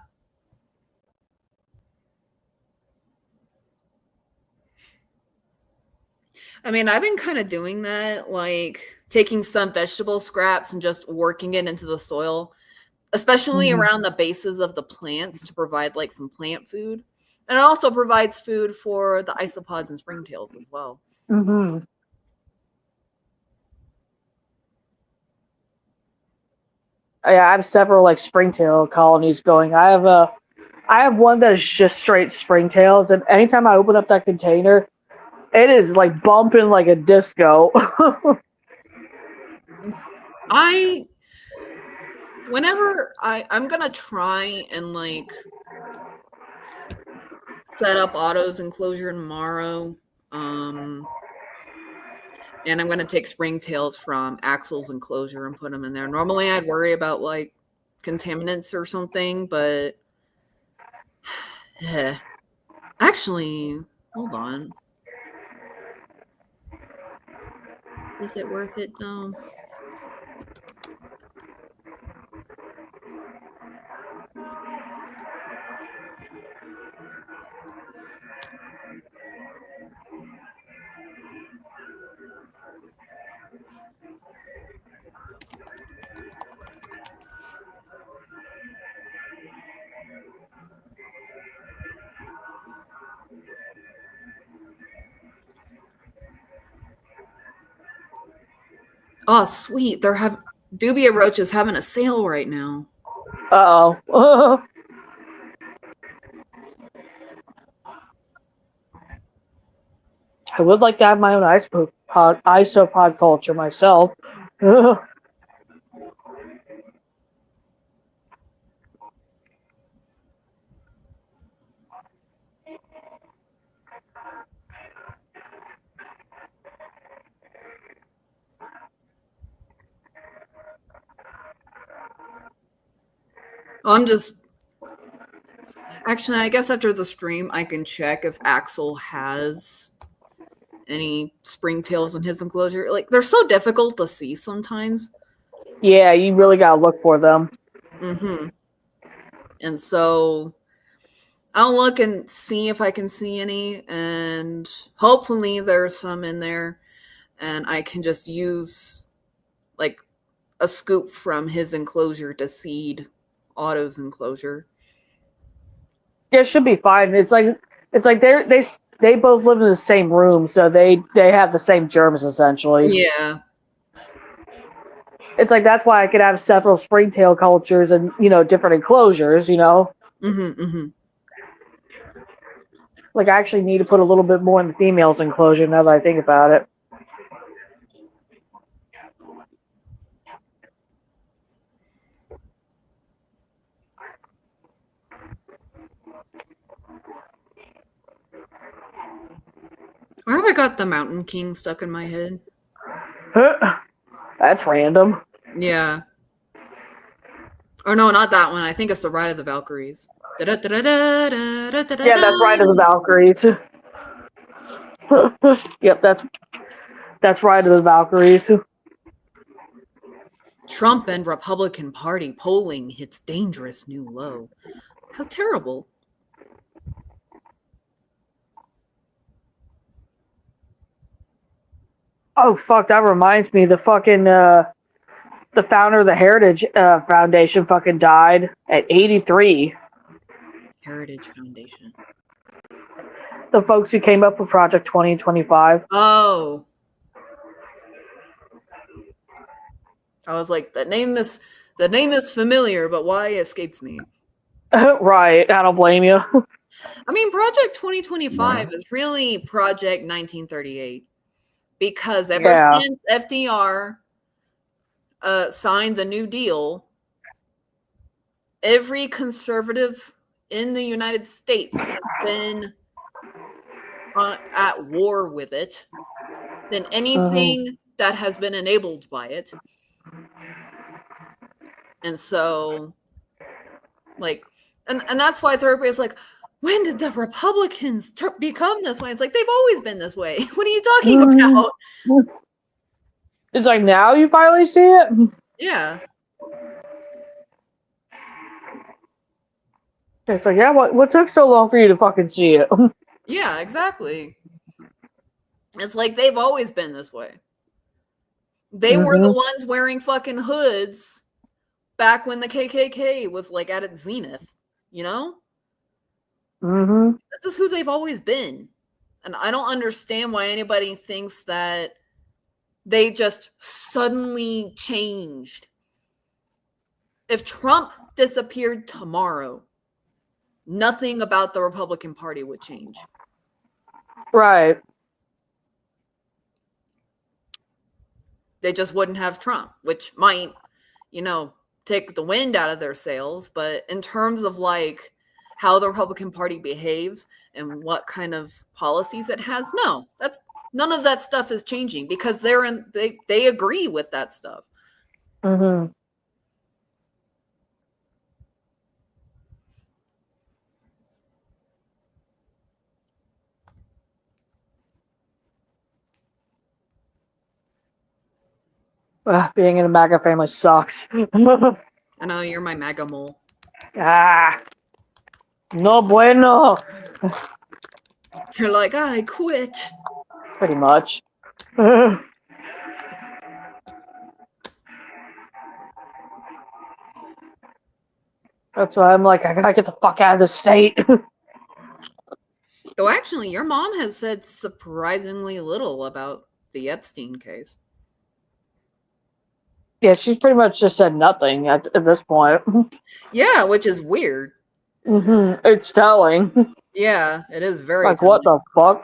I mean, I've been kind of doing that, like taking some vegetable scraps and just working it into the soil, especially around the bases of the plants to provide like some plant food. And it also provides food for the isopods and springtails as well. Mm-hmm. I have several like springtail colonies going. I have one that is just straight springtails, and anytime I open up that container, it is like bumping like a disco. I'm gonna try and like set up Otto's enclosure tomorrow. And I'm gonna take springtails from Axel's enclosure and put them in there. Normally I'd worry about like contaminants or something, but actually, hold on. Is it worth it though? Oh, sweet. Dubia Roach is having a sale right now. Uh-oh. I would like to have my own isopod culture myself. Actually, I guess after the stream, I can check if Axel has any springtails in his enclosure. Like, they're so difficult to see sometimes. Yeah, you really gotta look for them. Mm-hmm. And so I'll look and see if I can see any, and hopefully there's some in there, and I can just use like a scoop from his enclosure to seed Otto's enclosure. Yeah, it should be fine. It's like they both live in the same room, so they have the same germs essentially. Yeah. It's like that's why I could have several springtail cultures and different enclosures. Mm-hmm, mm-hmm. Like I actually need to put a little bit more in the female's enclosure now that I think about it. Why have I got the Mountain King stuck in my head? That's random. Yeah. Or no, not that one. I think it's the Ride of the Valkyries. Yeah, that's Ride of the Valkyries. Yep, that's Ride of the Valkyries. Trump and Republican Party polling hits dangerous new low. How terrible. Oh fuck, that reminds me, the founder of the Heritage Foundation fucking died at 83. Heritage Foundation. The folks who came up with Project 2025. Oh. I was like, the name is familiar, but why escapes me? Right, I don't blame you. I mean, Project 2025 is really Project 1938. Because ever since FDR signed the New Deal, every conservative in the United States has been at war with it than anything that has been enabled by it. And so, like, and that's why everybody's like, when did the Republicans become this way? It's like, they've always been this way. What are you talking about? It's like, now you finally see it? Yeah. It's like, yeah, what took so long for you to fucking see it? Yeah, exactly. It's like, they've always been this way. They were the ones wearing fucking hoods back when the KKK was, like, at its zenith, you know? This is who they've always been. And I don't understand why anybody thinks that they just suddenly changed. if Trump disappeared tomorrow, nothing about the Republican Party would change. Right. They just wouldn't have Trump, which might, take the wind out of their sails. But in terms of like how the Republican Party behaves and what kind of policies it has, no, that's none of that stuff is changing because they agree with that stuff. Mm-hmm. Being in a MAGA family sucks. I know you're my MAGA mole. No bueno. You're like, I quit. Pretty much. That's why I'm like, I gotta get the fuck out of the state. Though actually, your mom has said surprisingly little about the Epstein case. Yeah, she's pretty much just said nothing at this point. Yeah, which is weird. Mm-hmm. It's telling. Yeah, it is very like, telling. what the fuck?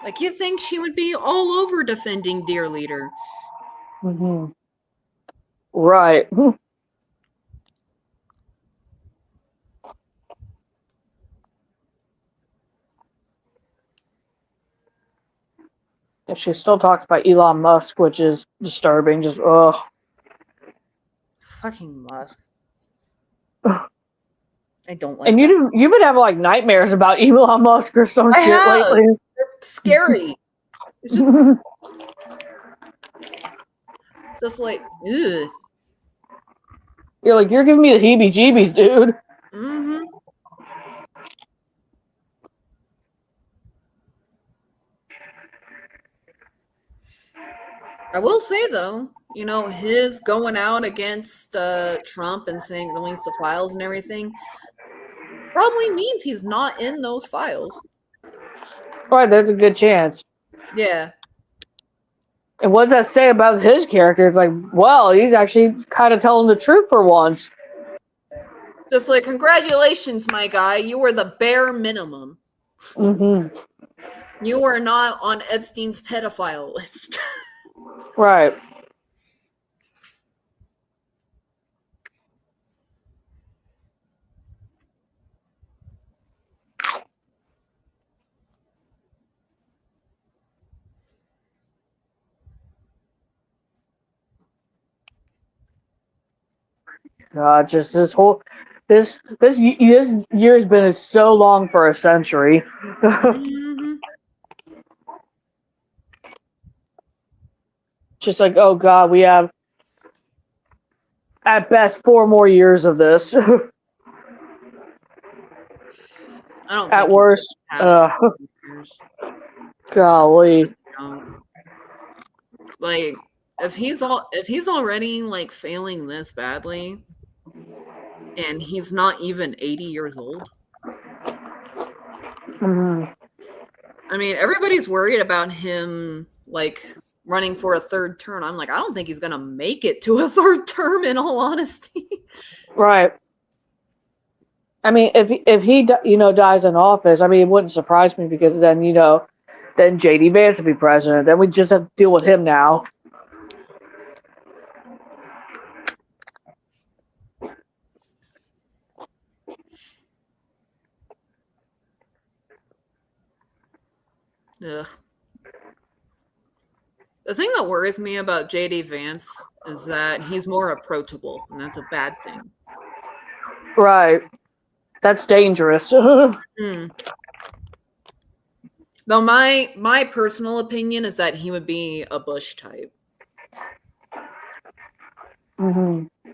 Like, you think she would be all over defending Dear Leader. Mm-hmm. Right. And she still talks about Elon Musk, which is disturbing. Just, ugh. Fucking Musk. I don't like and that. you've been having, like, nightmares about Elon Musk or some shit lately. They're scary. It's just like, ugh. You're like, you're giving me the heebie-jeebies, dude. Mm-hmm. I will say, though, his going out against Trump and saying release the files and everything probably means he's not in those files. Right, there's a good chance. Yeah. And what does that say about his character? It's like, well, he's actually kind of telling the truth for once. Just like, congratulations, my guy. You were the bare minimum. Mm-hmm. You were not on Epstein's pedophile list. Right. God, just this year's been so long for a century. Mm-hmm. Just like, oh God, we have at best 4 more years of this. I don't. At worst, golly. Like, if he's already like failing this badly, and he's not even 80 years old. Mm-hmm. I mean, everybody's worried about him like running for a third term. I'm like, I don't think he's gonna make it to a third term, in all honesty. Right. I mean, if he dies in office, I mean, it wouldn't surprise me because then then J.D. Vance would be president. Then we just have to deal with him now. Ugh. The thing that worries me about J.D. Vance is that he's more approachable, and that's a bad thing. Right. That's dangerous. Though my personal opinion is that he would be a Bush type. Mm-hmm.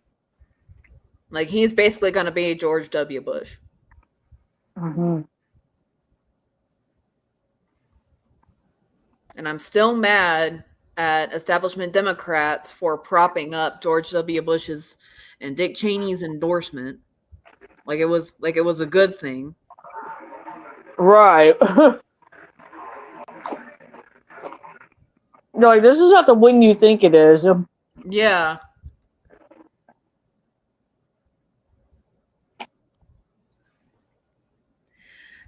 Like, he's basically going to be George W. Bush. Mm-hmm. And I'm still mad at establishment Democrats for propping up George W. Bush's and Dick Cheney's endorsement. Like it was a good thing. Right. Like, this is not the win you think it is. Yeah.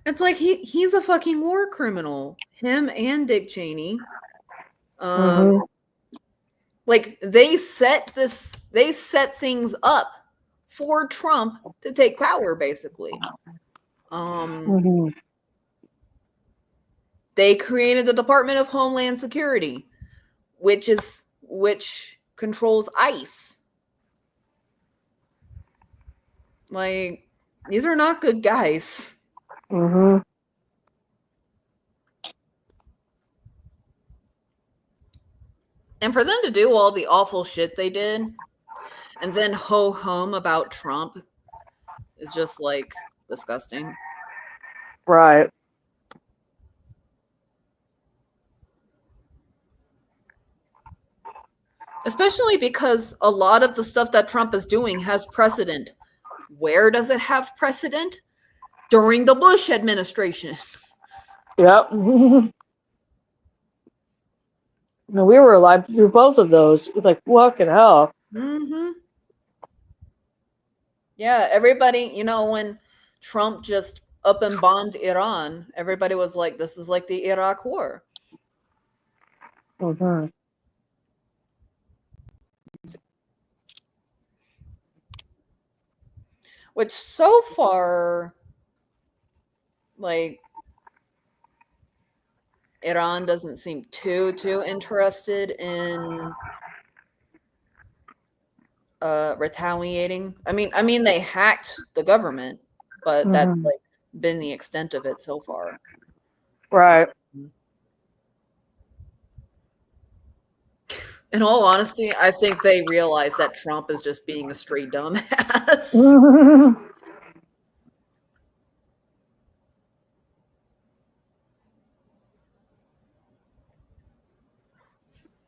It's like he's a fucking war criminal. Him and Dick Cheney. Like they set things up for Trump to take power, basically. They created the Department of Homeland Security, which controls ICE. Like, these are not good guys. And for them to do all the awful shit they did and then ho hum about Trump is just like disgusting. Right. Especially because a lot of the stuff that Trump is doing has precedent. Where does it have precedent? During the Bush administration. Yep. No, we were alive through both of those. It's like, fucking hell. Yeah, everybody, when Trump just up and bombed Iran, everybody was like, this is like the Iraq War. Which so far, like, Iran doesn't seem too interested in retaliating. I mean, they hacked the government, but that's like been the extent of it so far. Right. In all honesty, I think they realize that Trump is just being a straight dumbass.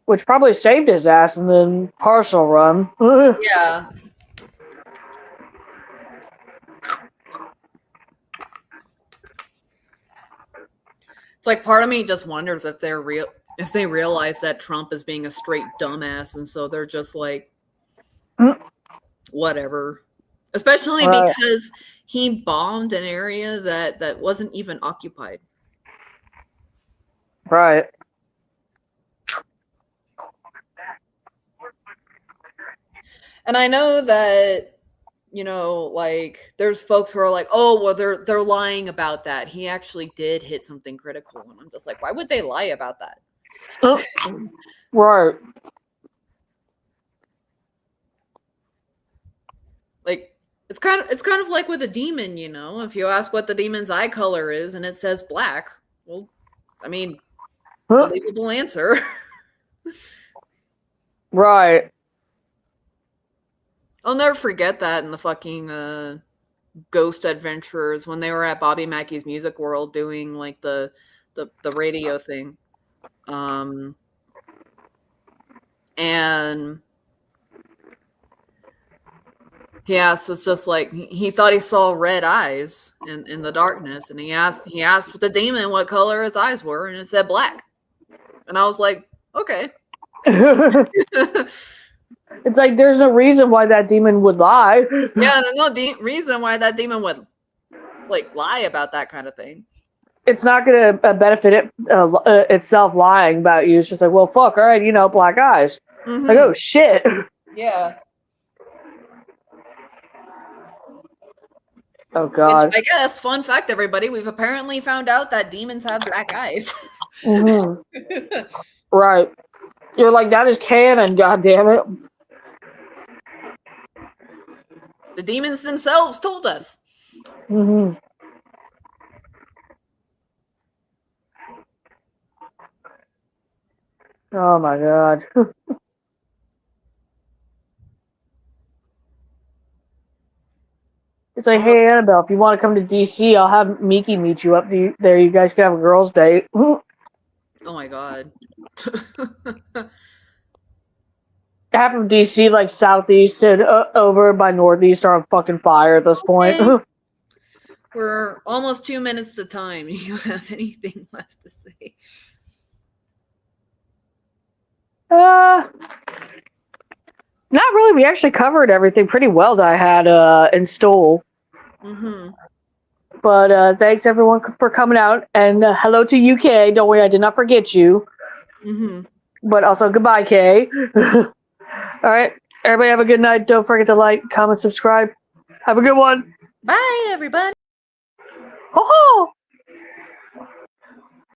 Which probably saved his ass in the partial run. Yeah. It's like part of me just wonders if they realize that Trump is being a straight dumbass, and so they're just like, whatever. Especially because he bombed an area that wasn't even occupied. Right. And I know that, like, there's folks who are like, oh, well, they're lying about that. He actually did hit something critical. And I'm just like, why would they lie about that? Right. Like, it's kind of like with a demon, if you ask what the demon's eye color is and it says black, well, I mean, believable answer. Right. I'll never forget that in the fucking Ghost Adventurers when they were at Bobby Mackey's Music World doing like the radio thing. And it's just like he thought he saw red eyes in the darkness, and he asked the demon what color his eyes were, and it said black. And I was like, okay. It's like there's no reason why that demon would lie. Yeah, no reason why that demon would like lie about that kind of thing. It's not going to benefit itself lying about you. It's just like, well, fuck, all right, black eyes. Like, oh shit. Yeah. Oh god. Which I guess, fun fact, everybody, we've apparently found out that demons have black eyes. Right. You're like, that is canon, god damn it. The demons themselves told us. Oh my god. It's like, hey, Annabelle, if you want to come to DC, I'll have Miki meet you up there. You guys can have a girls' date. Oh my god. Half of DC, like southeast and over by northeast, are on fucking fire at this point. We're almost 2 minutes to time. Do you have anything left to say? Not really. We actually covered everything pretty well that I had installed. Mm-hmm. But thanks everyone for coming out, and hello to UK. Don't worry, I did not forget you. Mm-hmm. But also goodbye, Kay. All right, everybody have a good night. Don't forget to like, comment, subscribe. Have a good one. Bye, everybody. Ho ho!